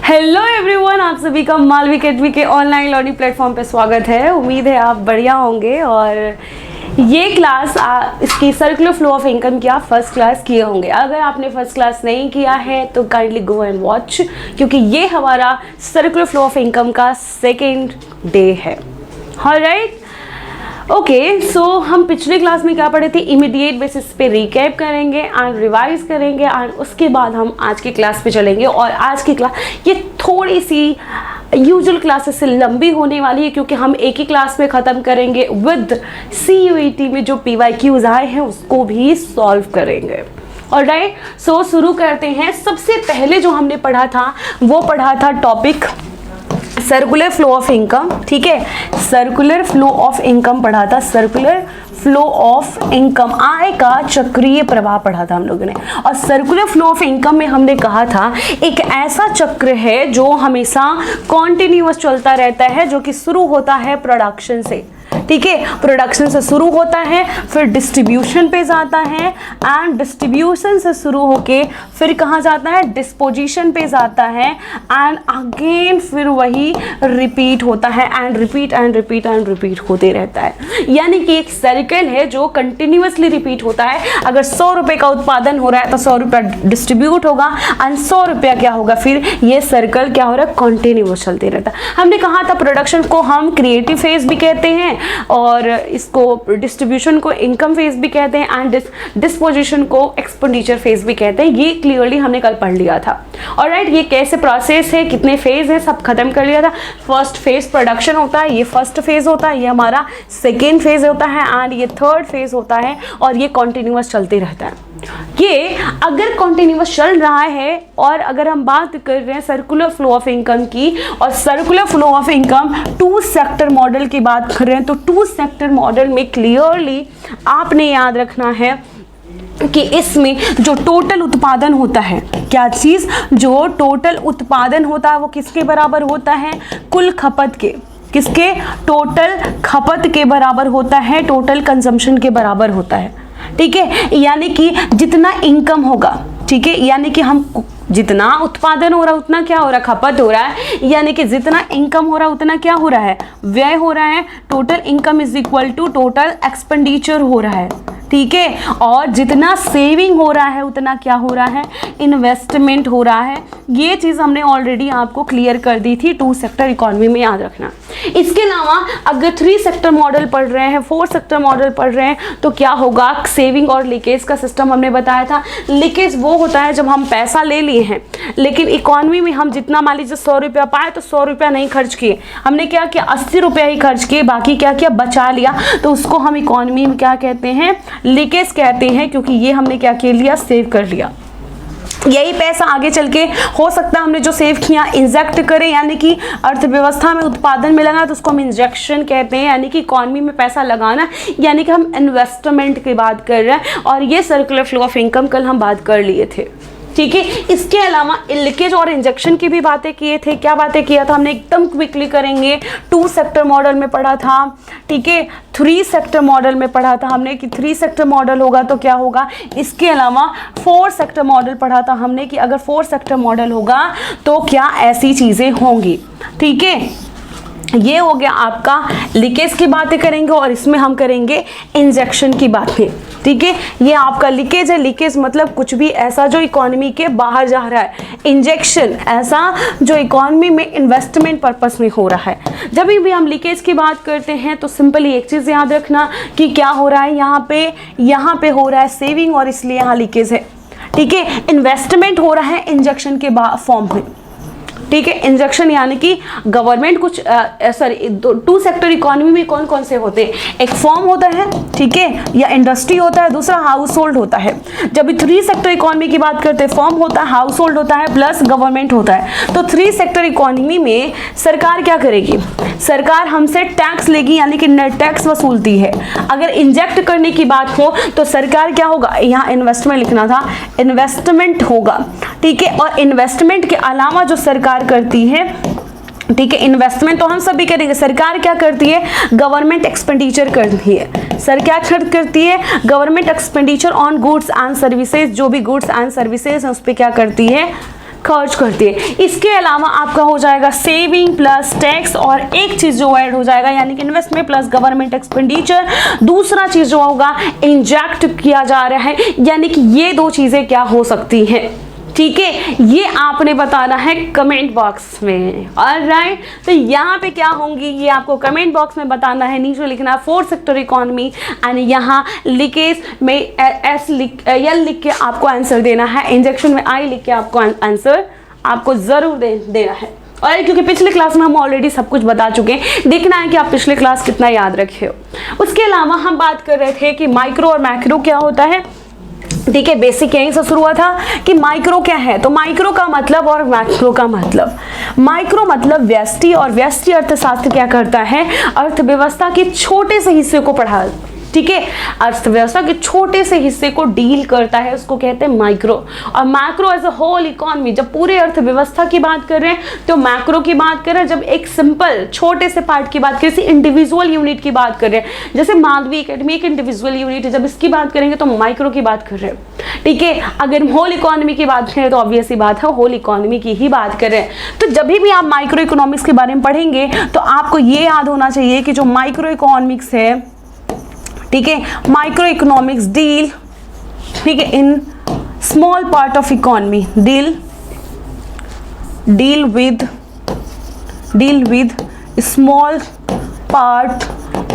Hello everyone, आप सभी का मालवी अकेडमी के ऑनलाइन लर्निंग प्लेटफॉर्म पे स्वागत है। उम्मीद है आप बढ़िया होंगे। और ये क्लास इसकी सर्कुलर फ्लो ऑफ इनकम की आप फर्स्ट क्लास किए होंगे। अगर आपने फर्स्ट क्लास नहीं किया है तो काइंडली गो एंड वॉच, क्योंकि ये हमारा सर्कुलर फ्लो ऑफ इनकम का सेकेंड डे है। ऑलराइट, ओके, सो हम पिछले क्लास में क्या पढ़े थे, इमीडिएट बेसिस पे रिकैप करेंगे एंड रिवाइज करेंगे एंड उसके बाद हम आज की क्लास पे चलेंगे। और आज की क्लास ये थोड़ी सी यूजुअल क्लासेस से लंबी होने वाली है, क्योंकि हम एक ही क्लास में ख़त्म करेंगे विद CUET में जो PYQs आए हैं उसको भी सॉल्व करेंगे। ऑलराइट, सो शुरू करते हैं। सबसे पहले जो हमने पढ़ा था वो पढ़ा था topic circular flow of income. ठीक है, सर्कुलर फ्लो ऑफ इनकम पढ़ा था। सर्कुलर फ्लो ऑफ इनकम, आय का चक्रीय प्रवाह पढ़ा था हम लोगों ने। और सर्कुलर फ्लो ऑफ इनकम में हमने कहा था एक ऐसा चक्र है जो हमेशा कॉन्टिन्यूअस चलता रहता है, जो कि शुरू होता है प्रोडक्शन से। ठीक है, प्रोडक्शन से शुरू होता है, फिर डिस्ट्रीब्यूशन पे जाता है एंड डिस्ट्रीब्यूशन से शुरू होके फिर कहाँ जाता है, डिस्पोजिशन पे जाता है एंड अगेन फिर वही रिपीट होता है and repeat and repeat and repeat होते रहता है। यानी कि एक सर्कल है जो कंटिन्यूअसली रिपीट होता है। अगर 100 रुपये का उत्पादन हो रहा है तो 100 रुपया डिस्ट्रीब्यूट होगा एंड 100 रुपया क्या होगा, फिर ये सर्कल क्या हो रहा है, कॉन्टिन्यूअस चलते रहता है। हमने कहा था प्रोडक्शन को हम क्रिएटिव फेज भी कहते हैं और इसको डिस्ट्रीब्यूशन को इनकम फेज भी कहते हैं एंड डिस्पोजिशन को एक्सपेंडिचर फेज भी कहते हैं। ये क्लियरली हमने कल पढ़ लिया था। ऑलराइट, ये कैसे प्रोसेस है, कितने फेज है, सब खत्म कर लिया था। फर्स्ट फेज प्रोडक्शन होता है, ये फर्स्ट फेज होता है, ये हमारा सेकेंड फेज होता है एंड ये थर्ड फेज होता है और ये कॉन्टिन्यूअस चलते रहता है। ये अगर कॉन्टिन्यूअस चल रहा है और अगर हम बात कर रहे हैं सर्कुलर फ्लो ऑफ इनकम की, और circular flow of income 2 sector model की बात कर रहे हैं, तो 2 सेक्टर मॉडल में क्लियरली आपने याद रखना है कि इसमें जो टोटल उत्पादन होता है, क्या चीज़, जो टोटल उत्पादन होता है वो किसके बराबर होता है, कुल खपत के, किसके, टोटल खपत के बराबर होता है, टोटल कंजम्पशन के बराबर होता है। ठीक है, यानी कि जितना इनकम होगा, ठीक है, यानी कि हम जितना उत्पादन हो रहा है उतना क्या हो रहा है, खपत हो रहा है, यानी कि जितना इनकम हो रहा है उतना क्या हो रहा है, व्यय हो रहा है। Total income is equal to total expenditure हो रहा है। ठीक है, और जितना सेविंग हो रहा है उतना क्या हो रहा है, इन्वेस्टमेंट हो रहा है। ये चीज़ हमने ऑलरेडी आपको क्लियर कर दी थी 2 सेक्टर इकोनॉमी में, याद रखना। इसके अलावा अगर 3 सेक्टर मॉडल पढ़ रहे हैं, 4 सेक्टर मॉडल पढ़ रहे हैं तो क्या होगा, सेविंग और लीकेज का सिस्टम हमने बताया था। लीकेज वो होता है जब हम पैसा ले लिए हैं लेकिन इकोनॉमी में हम जितना मान लीजिए 100 रुपया पाए तो 100 रुपया नहीं खर्च किए, हमने क्या किया, 80 रुपया ही खर्च किए, बाकी क्या किया, बचा लिया, तो उसको हम इकोनॉमी में क्या कहते हैं, लीकेज कहते हैं, क्योंकि ये हमने क्या कर लिया, सेव कर लिया। यही पैसा आगे चल के हो सकता है हमने जो सेव किया इंजेक्ट करें, यानी कि अर्थव्यवस्था में उत्पादन में लगाना, तो उसको हम इंजेक्शन कहते हैं, यानी कि इकोनॉमी में पैसा लगाना, यानी कि हम इन्वेस्टमेंट की बात कर रहे हैं। और ये सर्कुलर फ्लो ऑफ इनकम कल हम बात कर लिए थे। ठीक है, इसके अलावा लीकेज और इंजेक्शन की भी बातें किए थे। क्या बातें किया था हमने, एकदम क्विकली करेंगे। 2 सेक्टर मॉडल में पढ़ा था, ठीक है, 3 सेक्टर मॉडल में पढ़ा था हमने कि 3 सेक्टर मॉडल होगा तो क्या होगा। इसके अलावा 4 सेक्टर मॉडल पढ़ा था हमने कि अगर 4 सेक्टर मॉडल होगा तो क्या ऐसी चीज़ें होंगी। ठीक है, ये हो गया आपका लीकेज की बातें करेंगे और इसमें हम करेंगे इंजेक्शन की बातें। ठीक है, ये आपका लीकेज है। लीकेज मतलब कुछ भी ऐसा जो इकोनॉमी के बाहर जा रहा है। इंजेक्शन ऐसा जो इकोनॉमी में इन्वेस्टमेंट पर्पस में हो रहा है। जब भी हम लीकेज की बात करते हैं तो सिंपली एक चीज़ याद रखना कि क्या हो रहा है, यहाँ पे हो रहा है सेविंग और इसलिए यहाँ लीकेज है। ठीक है, इन्वेस्टमेंट हो रहा है इंजेक्शन के फॉर्म में। ठीक है, इंजेक्शन यानी कि गवर्नमेंट कुछ 2 सेक्टर इकोनॉमी में कौन कौन से होते हैं, एक फॉर्म होता है, ठीक है, या इंडस्ट्री होता है, दूसरा हाउस होल्ड होता है। जब 3 सेक्टर इकोनॉमी की बात करते हैं, फॉर्म होता है, हाउस होल्ड होता है, प्लस गवर्नमेंट होता है। तो 3 सेक्टर इकोनॉमी में सरकार क्या करेगी, सरकार हमसे टैक्स लेगी, यानी कि नेट टैक्स वसूलती है। अगर इंजेक्ट करने की बात हो तो सरकार क्या होगा, यहाँ इन्वेस्टमेंट लिखना था, इन्वेस्टमेंट होगा। ठीक है, और इन्वेस्टमेंट के अलावा जो सरकार करती है, ठीक है, इन्वेस्टमेंट तो हम सभी करेंगे, सरकार क्या करती है, गवर्नमेंट एक्सपेंडिचर करती है। सरकार खर्च करती है government expenditure on goods and services, जो भी गुड्स एंड सर्विसेज हैं उस पर क्या करती है, खर्च करती है। इसके अलावा आपका हो जाएगा सेविंग प्लस टैक्स, और एक चीज जो ऐड हो जाएगा यानी कि इन्वेस्टमेंट प्लस गवर्नमेंट एक्सपेंडिचर। दूसरा चीज जो होगा इंजेक्ट किया जा रहा है, यानी कि ये दो चीजें क्या हो सकती हैं, ठीक है, ये आपने बताना है कमेंट बॉक्स में। ऑलराइट, तो यहाँ पे क्या होंगी ये आपको कमेंट बॉक्स में बताना है, नीचे लिखना है फोर्थ सेक्टर इकोनॉमी, एंड यहाँ लिकेज में एल लिख के आपको आंसर देना है, इंजेक्शन में आई लिख के आपको आंसर आपको जरूर देना है। और क्योंकि पिछले क्लास में हम ऑलरेडी सब कुछ बता चुके हैं, देखना है कि आप पिछले क्लास कितना याद रखे हो। उसके अलावा हम बात कर रहे थे कि माइक्रो और मैक्रो क्या होता है, ठीक है, बेसिक यहीं से शुरू हुआ था कि माइक्रो क्या है। तो माइक्रो का मतलब और मैक्रो का मतलब, माइक्रो मतलब व्यष्टि, और व्यष्टि अर्थशास्त्र क्या करता है, अर्थव्यवस्था के छोटे से हिस्से को पढ़ा, ठीक है, अर्थव्यवस्था के छोटे से हिस्से को डील करता है, उसको कहते हैं माइक्रो। और macro as a whole economy, जब पूरे अर्थव्यवस्था की बात कर रहे हैं तो मैक्रो की बात कर रहे हैं, जब एक सिंपल छोटे से पार्ट की बात करें, इंडिविजुअल यूनिट की बात कर रहे हैं, जैसे मालवीय एकेडमी एक इंडिविजुअल यूनिट है, जब इसकी बात करेंगे तो माइक्रो की बात कर रहे हैं, ठीक है। अगर होल इकोनॉमी की बात करें तो ऑब्वियस ही बात है होल इकोनॉमी की ही बात कर रहे हैं। तो जब भी आप माइक्रो इकोनॉमिक्स के बारे में पढ़ेंगे तो आपको ये याद होना चाहिए कि जो माइक्रो इकोनॉमिक्स है, ठीक है, माइक्रो इकोनॉमिक्स डील, ठीक है, in small part of economy, deal with small part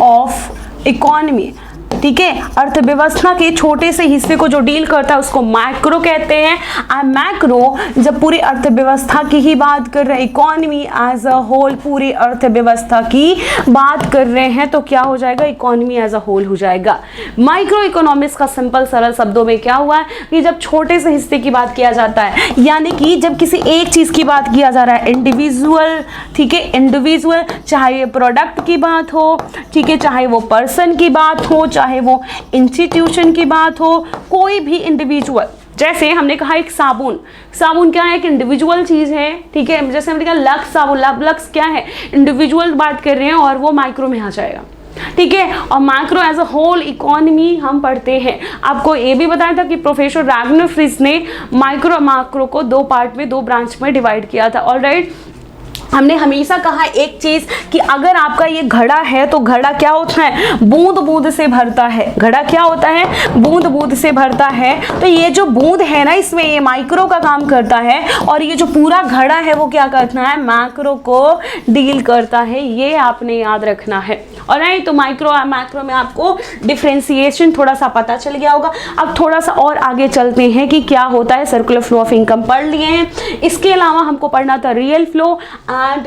of economy, ठीक है, अर्थव्यवस्था के छोटे से हिस्से को जो डील करता है उसको मैक्रो कहते हैं। और मैक्रो जब पूरी अर्थव्यवस्था की ही बात कर रहे हैं, इकोनॉमी एज अ होल पूरी अर्थव्यवस्था की बात कर रहे हैं, तो क्या हो जाएगा, इकोनॉमी एज अ होल हो जाएगा। माइक्रो इकोनॉमिक्स का सिंपल सरल शब्दों में क्या हुआ है कि जब छोटे से हिस्से की बात किया जाता है, यानी कि जब किसी एक चीज की बात किया जा रहा है, इंडिविजुअल, ठीक है, इंडिविजुअल, चाहे ये प्रोडक्ट की बात हो, ठीक है, चाहे वो पर्सन की बात हो, चाहे वो इंस्टीट्यूशन की बात हो, कोई भी इंडिविजुअल, जैसे हमने कहा एक साबुन, साबुन क्या है, एक इंडिविजुअल चीज है, ठीक है, जैसे हमने कहा लक्स साबुन, लक्स क्या है, इंडिविजुअल बात कर रहे हैं और वो माइक्रो में आ जाएगा, ठीक है। और micro as a whole economy हम पढ़ते हैं। आपको ये भी बताया था कि प्रोफेसर रैगनर फ्रिज ने माइक्रो मैक्रो को दो पार्ट में, दो ब्रांच में डिवाइड किया था। ऑलराइट, हमने हमेशा कहा एक चीज कि अगर आपका ये घड़ा है तो घड़ा क्या होता है, बूंद बूंद से भरता है, घड़ा क्या होता है, बूंद बूंद से भरता है। तो ये जो बूंद है ना, इसमें ये माइक्रो का काम करता है, और ये जो पूरा घड़ा है वो क्या करता है, मैक्रो को डील करता है, ये आपने याद रखना है। और नहीं तो माइक्रो और मैक्रो में आपको डिफ्रेंसिएशन थोड़ा सा पता चल गया होगा। अब थोड़ा सा और आगे चलते हैं कि क्या होता है, सर्कुलर फ्लो ऑफ इनकम पढ़ लिए हैं। इसके अलावा हमको पढ़ना था real flow and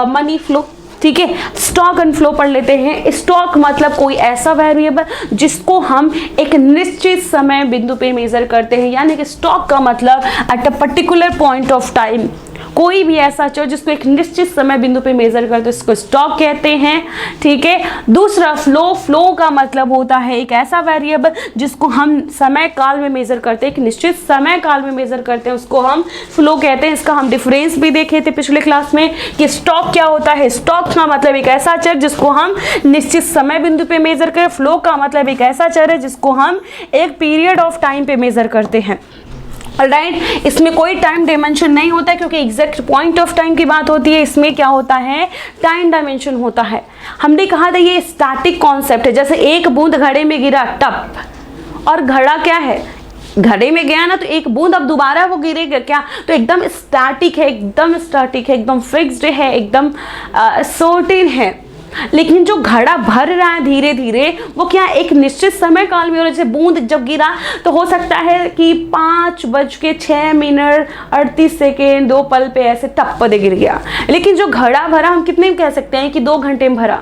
money flow, ठीक है। स्टॉक एंड फ्लो पढ़ लेते हैं। स्टॉक मतलब कोई ऐसा वेरिएबल जिसको हम एक निश्चित समय बिंदु पे मेजर करते हैं, यानी कि स्टॉक का मतलब at a particular point of time, कोई भी ऐसा चीज जिसको एक निश्चित समय बिंदु पे मेजर करते हैं इसको स्टॉक कहते हैं, ठीक है। दूसरा फ्लो, फ्लो का मतलब होता है एक ऐसा वेरिएबल जिसको हम समय काल में मेजर करते हैं, एक निश्चित समय काल में मेजर करते हैं, उसको हम फ्लो कहते हैं। इसका हम डिफरेंस भी देखे थे पिछले क्लास में कि स्टॉक क्या होता है। स्टॉक का मतलब एक ऐसा चर जिसको हम निश्चित समय बिंदु पे मेजर करें, फ्लो का मतलब एक ऐसा चर है जिसको हम एक पीरियड ऑफ टाइम पे मेजर करते हैं। ऑलराइट, इसमें कोई टाइम डायमेंशन नहीं होता है क्योंकि एग्जैक्ट पॉइंट ऑफ टाइम की बात होती है। इसमें क्या होता है, टाइम डायमेंशन होता है। हमने कहा था ये स्टैटिक कॉन्सेप्ट है, जैसे एक बूंद घड़े में गिरा टप, और घड़ा क्या है, घड़े में गया ना तो एक बूंद अब दोबारा वो गिरेगा क्या, तो एकदम स्टैटिक है, एकदम स्टैटिक है, एकदम फिक्स्ड है, एकदम सर्टेन है। लेकिन जो घड़ा भर रहा है धीरे धीरे वो क्या एक निश्चित समय काल में हो रहा है। जैसे बूंद जब गिरा तो हो सकता है कि 5:06:38 2 पल पे ऐसे टप दे गिर गया, लेकिन जो घड़ा भरा हम कितने में कह सकते हैं कि 2 घंटे में भरा,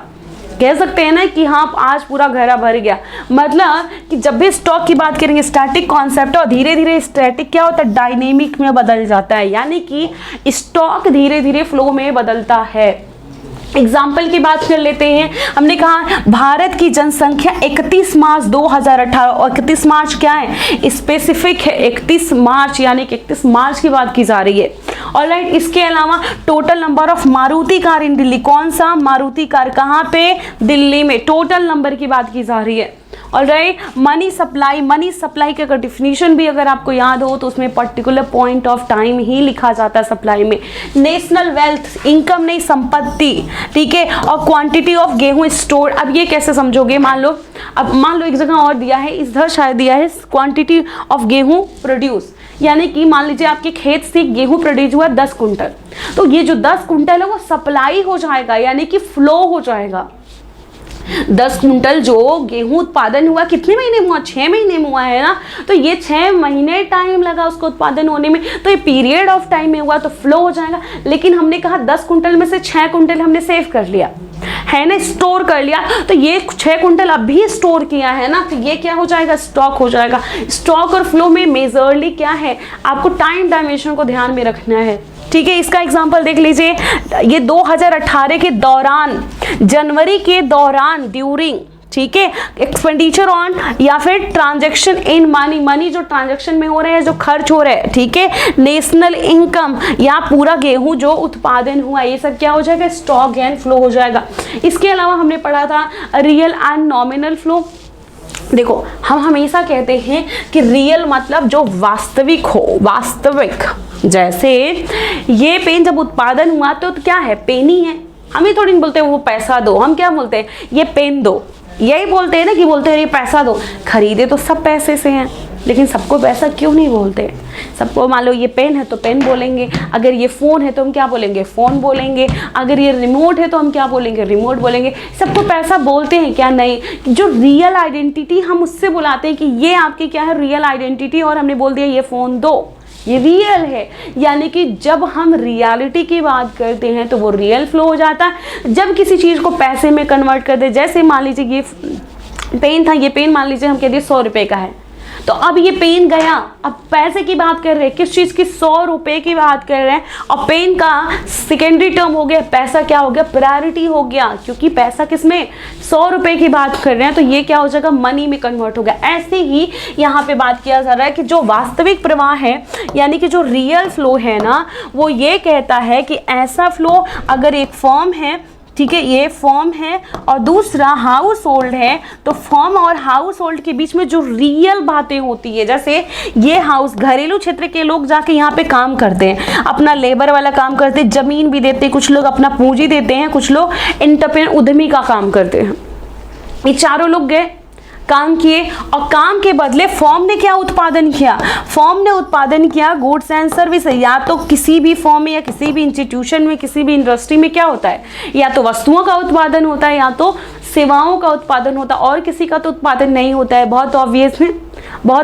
कह सकते हैं ना कि हाँ आज पूरा घड़ा भर गया। मतलब कि जब भी स्टॉक की बात करेंगे स्टैटिक कॉन्सेप्ट, और धीरे धीरे स्टैटिक क्या होता है, डायनेमिक में बदल जाता है, यानी कि स्टॉक धीरे धीरे फ्लो में बदलता है। एग्जाम्पल की बात कर लेते हैं। हमने कहा भारत की जनसंख्या 31 मार्च 2018, और 31 मार्च क्या है, स्पेसिफिक है 31 मार्च, यानी कि 31 मार्च की बात की जा रही है। ऑलराइट, इसके अलावा total number of Maruti car in Delhi, कौन सा मारुति कार कहाँ पे, दिल्ली में, टोटल नंबर की बात की जा रही है। ऑलराइट। मनी सप्लाई की अगर डिफिनीशन भी अगर आपको याद हो तो उसमें पर्टिकुलर पॉइंट ऑफ टाइम ही लिखा जाता है सप्लाई में। नेशनल वेल्थ, इनकम नहीं संपत्ति, ठीक है। और क्वांटिटी ऑफ गेहूं स्टोर, अब ये कैसे समझोगे, मान लो एक जगह और दिया है, इधर शायद दिया है क्वांटिटी ऑफ गेहूं प्रोड्यूस, यानी कि मान लीजिए आपके खेत से गेहूं प्रोड्यूस हुआ 10 कुंटल, तो ये जो 10 कुंटल है वो सप्लाई हो जाएगा, यानी कि फ्लो हो जाएगा। 10 कुंटल जो गेहूं उत्पादन हुआ कितने महीने में हुआ, 6 महीने में हुआ है ना, तो ये 6 महीने टाइम लगा उसको उत्पादन होने में, तो ये पीरियड ऑफ टाइम में हुआ तो फ्लो हो जाएगा। लेकिन हमने कहा 10 कुंटल में से 6 कुंटल हमने सेव कर लिया है ना, स्टोर कर लिया, तो ये 6 कुंटल अभी स्टोर किया है ना, तो ये क्या हो जाएगा, स्टॉक हो जाएगा। स्टॉक और फ्लो में मेजरली क्या है, आपको टाइम डायमेंशन को ध्यान में रखना है, ठीक है। इसका एग्जांपल देख लीजिए, ये 2018 के दौरान, जनवरी के दौरान, ड्यूरिंग, ठीक है, एक्सपेंडिचर ऑन या फिर ट्रांजैक्शन इन मनी जो ट्रांजैक्शन में हो रहे हैं, जो खर्च हो रहे हैं, ठीक है, नेशनल इनकम या पूरा गेहूं जो उत्पादन हुआ, ये सब क्या हो जाएगा, स्टॉक एंड फ्लो हो जाएगा। इसके अलावा हमने पढ़ा था रियल एंड नॉमिनल फ्लो। देखो हम हमेशा कहते हैं कि रियल मतलब जो वास्तविक हो, वास्तविक, जैसे ये पेन जब उत्पादन हुआ तो क्या है, पेन ही है, हम ही थोड़ी नहीं बोलते वो पैसा दो, हम क्या बोलते हैं, ये पेन दो, यही बोलते हैं ना, कि बोलते हैं ये पैसा दो, खरीदे तो सब पैसे से हैं, लेकिन सबको पैसा क्यों नहीं बोलते, सबको मान लो ये पेन है तो पेन बोलेंगे, अगर ये फ़ोन है तो हम क्या बोलेंगे, फ़ोन बोलेंगे, अगर ये रिमोट है तो हम क्या बोलेंगे, रिमोट बोलेंगे। सबको पैसा बोलते हैं क्या, नहीं। जो रियल आइडेंटिटी हम उससे बुलाते हैं कि ये आपकी क्या है, रियल आइडेंटिटी, और हमने बोल दिया ये फ़ोन दो, ये रियल है। यानी कि जब हम रियलिटी की बात करते हैं तो वो रियल फ्लो हो जाता है। जब किसी चीज़ को पैसे में कन्वर्ट कर दे, जैसे मान लीजिए ये पेन था, ये पेन मान लीजिए हम कह दिए 100 रुपये का है, तो अब ये पेन गया, अब पैसे की बात कर रहे हैं, किस चीज़ की, 100 रुपये की बात कर रहे हैं, और पेन का सेकेंडरी टर्म हो गया, पैसा क्या हो गया, प्रायोरिटी हो गया, क्योंकि पैसा किसमें, 100 रुपये की बात कर रहे हैं, तो ये क्या हो जाएगा, मनी में कन्वर्ट हो गया। ऐसे ही यहाँ पे बात किया जा रहा है कि जो वास्तविक प्रवाह है, यानी कि जो रियल फ्लो है ना, वो ये कहता है कि ऐसा फ्लो अगर एक फॉर्म है, ठीक है, ये फॉर्म है, और दूसरा हाउस होल्ड है, तो फॉर्म और हाउस होल्ड के बीच में जो रियल बातें होती है, जैसे ये हाउस, घरेलू क्षेत्र के लोग जाके यहाँ पे काम करते हैं, अपना लेबर वाला काम करते हैं, जमीन भी देते हैं, कुछ लोग अपना पूंजी देते हैं, कुछ लोग एंटरप्रेन्योर उद्यमी का काम करते हैं। ये चारों लोग गए, काम किए, और काम के बदले फॉर्म ने क्या उत्पादन किया, फॉर्म ने उत्पादन किया गुड्स एंड सर्विस। या तो किसी भी फॉर्म में या किसी भी इंस्टीट्यूशन में, किसी भी इंडस्ट्री में क्या होता है, या तो वस्तुओं का उत्पादन होता है, या तो सेवाओं का उत्पादन होता है, और किसी का तो उत्पादन नहीं होता है। बहुत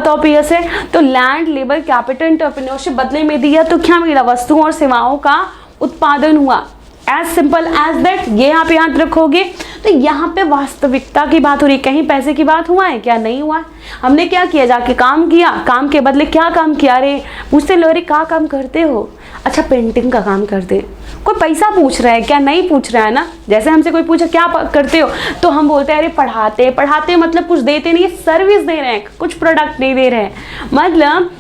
ऑब्वियस है। तो लैंड, लेबर, कैपिटल, एंटरप्रेन्योरशिप बदले में दिया तो क्या मिला, वस्तुओं और सेवाओं का उत्पादन हुआ। एज सिंपल एज दैट, ये यहाँ पे याद रखोगे। तो यहाँ पे वास्तविकता की बात हो रही है, कहीं पैसे की बात हुआ है क्या, नहीं हुआ। हमने क्या किया, जाके काम किया, काम के बदले क्या काम किया, अरे पूछते लो, अरे क्या काम करते हो, अच्छा पेंटिंग का काम करते। कोई पैसा पूछ रहा है क्या, नहीं पूछ रहा है ना। जैसे हमसे कोई पूछा क्या करते हो, तो हम बोलते हैं अरे पढ़ाते मतलब कुछ देते नहीं, सर्विस दे रहे हैं, कुछ प्रोडक्ट नहीं दे रहे हैं, मतलब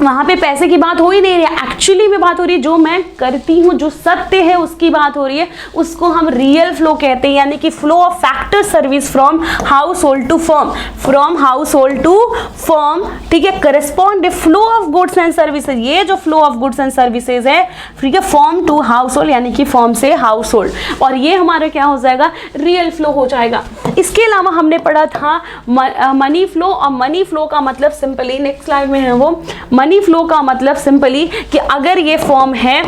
वहाँ पे पैसे की बात हो ही नहीं रही है, एक्चुअली में बात हो रही है, जो मैं करती हूँ, जो सत्य है उसकी बात हो रही है, उसको हम रियल फ्लो कहते हैं। यानी कि flow of factor service from household to firm, from household to firm, ठीक है, correspond flow of goods and services. ये जो flow of goods and services है, ठीक है, फर्म टू हाउस होल्ड, यानी कि फर्म से हाउस होल्ड, और ये हमारा क्या हो जाएगा, रियल फ्लो हो जाएगा। इसके अलावा हमने पढ़ा था मनी फ्लो, और मनी फ्लो का मतलब सिंपली, नेक्स्ट स्लाइड में है वो, मनी फ्लो का मतलब सिंपली कि अगर ये फॉर्म है,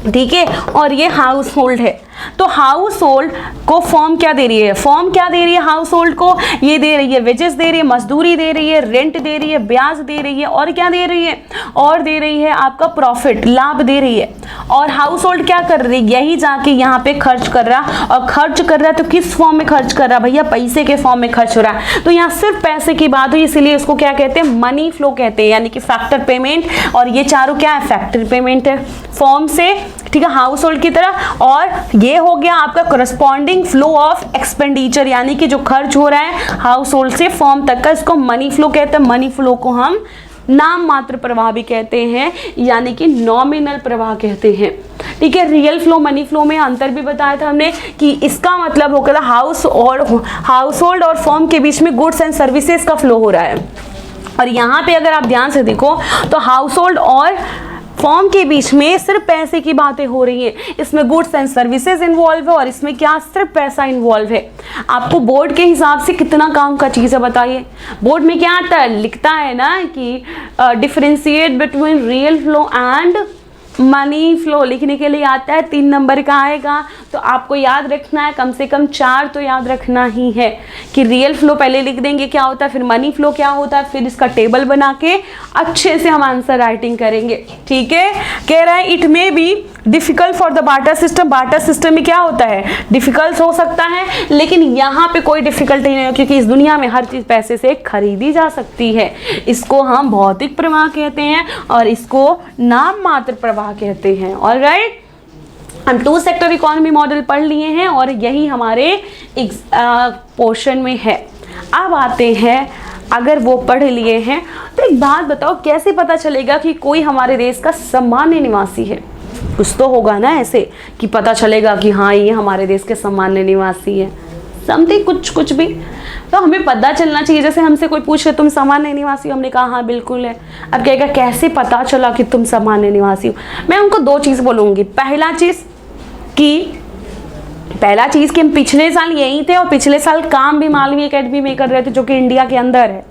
ठीक है, और ये हाउस होल्ड है, तो हाउस होल्ड को फॉर्म क्या दे रही है, फॉर्म क्या दे रही है हाउस होल्ड को, ये दे रही है वेजेस दे रही है, मजदूरी दे रही है, रेंट दे रही है, ब्याज दे रही है, और क्या दे रही है, और दे रही है आपका प्रॉफिट, लाभ दे रही है। और हाउस होल्ड क्या कर रही है, यही जाके यहाँ पे खर्च कर रहा, और खर्च कर रहा है तो किस फॉर्म में खर्च कर रहा है, भैया पैसे के फॉर्म में खर्च हो रहा है। तो यहाँ सिर्फ पैसे की बात हुई, इसीलिए इसको क्या कहते हैं, मनी फ्लो कहते हैं, यानी कि फैक्टर पेमेंट। और ये चारों क्या है, फैक्टर पेमेंट है, फॉर्म से, ठीक है, हाउस होल्ड की तरह। और ये हो गया आपका करस्पॉन्डिंग फ्लो ऑफ एक्सपेंडिचर, यानी कि जो खर्च हो रहा है हाउस होल्ड से फॉर्म तक का, इसको मनी फ्लो कहते हैं। मनी फ्लो को हम नाम मात्र प्रवाह भी कहते हैं, यानी कि नॉमिनल प्रवाह कहते हैं। ठीक है, रियल फ्लो मनी फ्लो में अंतर भी बताया था हमने कि इसका मतलब होगा हाउस होल्ड और फर्म के बीच में गुड्स एंड सर्विसेज का फ्लो हो रहा है। और यहाँ पे अगर आप ध्यान से देखो तो हाउस होल्ड और फॉर्म के बीच में सिर्फ पैसे की बातें हो रही है, इसमें गुड्स एंड सर्विसेज इन्वॉल्व है और इसमें क्या सिर्फ पैसा इन्वॉल्व है। आपको बोर्ड के हिसाब से कितना काम का चीज़ है बताइए। बोर्ड में क्या आता है, लिखता है ना कि differentiate between real flow and money flow, लिखने के लिए आता है 3 नंबर का आएगा। तो आपको याद रखना है, कम से कम 4 तो याद रखना ही है कि रियल फ्लो पहले लिख देंगे क्या होता है, फिर मनी फ्लो क्या होता है, फिर इसका टेबल बना के अच्छे से हम आंसर राइटिंग करेंगे। ठीक है, कह रहा है it may be difficult for the barter system. Barter system में क्या होता है, डिफिकल्ट हो सकता है, लेकिन यहाँ पे कोई डिफिकल्टी नहीं है क्योंकि इस दुनिया में हर चीज़ पैसे से खरीदी जा सकती है। इसको हम भौतिक प्रवाह कहते हैं और इसको नाम मात्र प्रवाह कहते हैं। ऑलराइट, हम 2 सेक्टर इकोनॉमी मॉडल पढ़ लिए हैं और यही हमारे पोर्शन में है। अब आते हैं, अगर वो पढ़ लिए हैं तो एक बात बताओ, कैसे पता चलेगा कि कोई हमारे देश का सामान्य निवासी है? कुछ तो होगा ना ऐसे कि पता चलेगा कि हाँ ये हमारे देश के सामान्य निवासी है, समथिंग कुछ भी तो हमें पता चलना चाहिए। जैसे हमसे कोई पूछे तुम सामान्य निवासी हो, हमने कहा हाँ बिल्कुल है। अब कहेगा कैसे पता चला कि तुम सामान्य निवासी हो? मैं उनको 2 चीज़ बोलूँगी। पहला चीज़ कि हम पिछले साल यहीं थे और पिछले साल काम भी मालवीय एकेडमी में कर रहे थे जो कि इंडिया के अंदर है,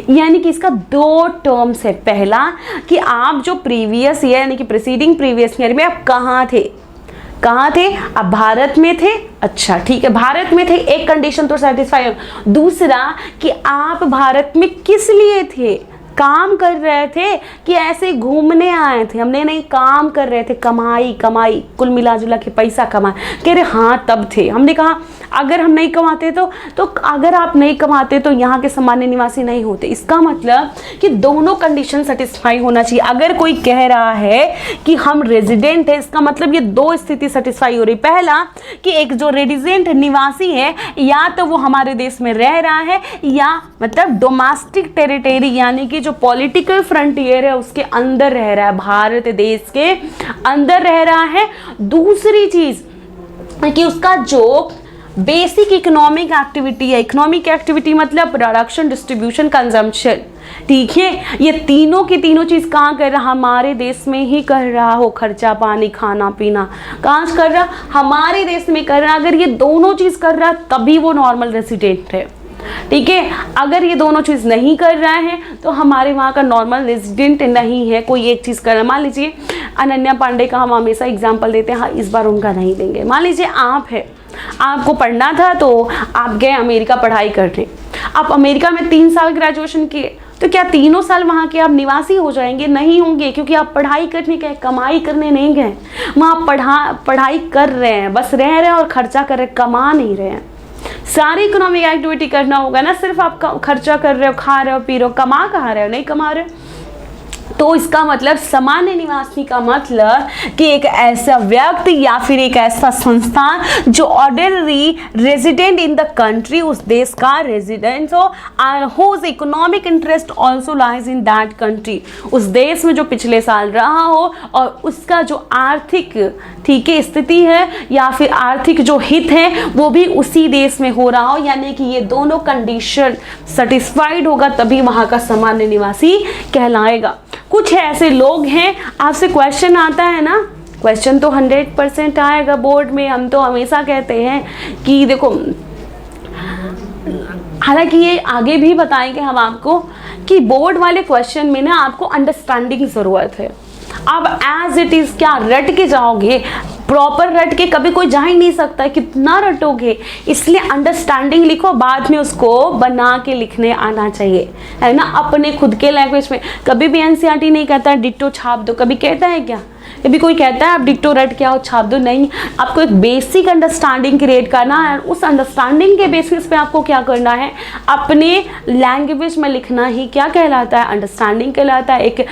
यानी कि इसका 2 टर्म्स है। पहला कि आप जो प्रीवियस ईयर यानी कि प्रीसीडिंग प्रीवियस ईयर में आप कहाँ थे, आप भारत में थे। अच्छा ठीक है, भारत में थे, एक कंडीशन तो सेटिस्फाई हो। दूसरा कि आप भारत में किस लिए थे, काम कर रहे थे कि ऐसे घूमने आए थे? हमने नहीं, काम कर रहे थे, कमाई कुल मिला जुला के पैसा कमाए। कह रहे हाँ तब थे। हमने कहा अगर हम नहीं कमाते तो अगर आप नहीं कमाते तो यहाँ के सामान्य निवासी नहीं होते। इसका मतलब कि दोनों कंडीशन सेटिस्फाई होना चाहिए। अगर कोई कह रहा है कि हम रेजिडेंट है, इसका मतलब ये 2 स्थिति सेटिस्फाई हो रही। पहला कि एक जो रेजिडेंट निवासी है या तो वो हमारे देश में रह रहा है या मतलब डोमेस्टिक टेरिटरी यानी कि जो पॉलिटिकल फ्रंटियर है उसके अंदर रह रहा है, भारत देश के अंदर रह रहा है। दूसरी चीज कि उसका जो बेसिक इकोनॉमिक एक्टिविटी है, इकोनॉमिक एक्टिविटी मतलब प्रोडक्शन, डिस्ट्रीब्यूशन, कंजम्पशन, ठीक है, ये तीनों की तीनों चीज़ कहाँ कर रहा, हमारे देश में ही कर रहा हो। खर्चा पानी खाना पीना कहाँ कर रहा, हमारे देश में कर रहा। अगर ये दोनों चीज़ कर रहा तभी वो नॉर्मल रेसिडेंट है। ठीक है, अगर ये दोनों चीज़ नहीं कर रहा है तो हमारे वहाँ का नॉर्मल रेजिडेंट नहीं है। कोई एक चीज़ कर रहा है, मान लीजिए अनन्या पांडे का हम हमेशा एग्जाम्पल देते हैं, हाँ इस बार उनका नहीं देंगे। मान लीजिए आप है, आपको पढ़ना था तो आप गए अमेरिका पढ़ाई करने। आप अमेरिका में 3 साल ग्रेजुएशन किए तो क्या तीनों साल वहाँ के आप निवासी हो जाएंगे? नहीं होंगे, क्योंकि आप पढ़ाई करने गए, कमाई करने नहीं गए। वहाँ पढ़ाई कर रहे हैं, बस रह रहे हैं और खर्चा कर रहे हैं, कमा नहीं रहे हैं। सारी इकोनॉमिक एक्टिविटी करना होगा ना, सिर्फ आप खर्चा कर रहे हो, खा रहे हो, पी रहे हो, कमा कहाँ रहे हो? नहीं कमा रहे हो। तो इसका मतलब सामान्य निवासी का मतलब कि एक ऐसा व्यक्ति या फिर एक ऐसा संस्थान जो ordinary resident in the country, उस देश का रेजिडेंट हो, whose economic interest also lies in that country, उस देश में जो पिछले साल रहा हो और उसका जो आर्थिक ठीक है स्थिति है या फिर आर्थिक जो हित है वो भी उसी देश में हो रहा हो। यानी कि ये दोनों कंडीशन सेटिस्फाइड होगा तभी वहाँ का सामान्य निवासी कहलाएगा। कुछ ऐसे लोग हैं, आपसे क्वेश्चन आता है ना, क्वेश्चन तो 100% आएगा बोर्ड में। हम तो हमेशा कहते हैं कि देखो, हालांकि ये आगे भी बताएंगे हम आपको कि बोर्ड वाले क्वेश्चन में ना आपको अंडरस्टैंडिंग ज़रूरत है। अब एज इट इज़ क्या रट के जाओगे, प्रॉपर रट के कभी कोई जा ही नहीं सकता, कितना रटोगे। इसलिए अंडरस्टैंडिंग लिखो, बाद में उसको बना के लिखने आना चाहिए, है ना, अपने खुद के लैंग्वेज में। कभी भी एनसीईआरटी नहीं कहता डिट्टो छाप दो, कभी कहता है क्या? कभी कोई कहता है आप डिट्टो रट के आओ छाप दो? नहीं, आपको एक बेसिक अंडरस्टैंडिंग क्रिएट करना है। उस अंडरस्टैंडिंग के बेसिस पे आपको क्या करना है, अपने लैंग्वेज में लिखना ही क्या कहलाता है, अंडरस्टैंडिंग कहलाता है, एक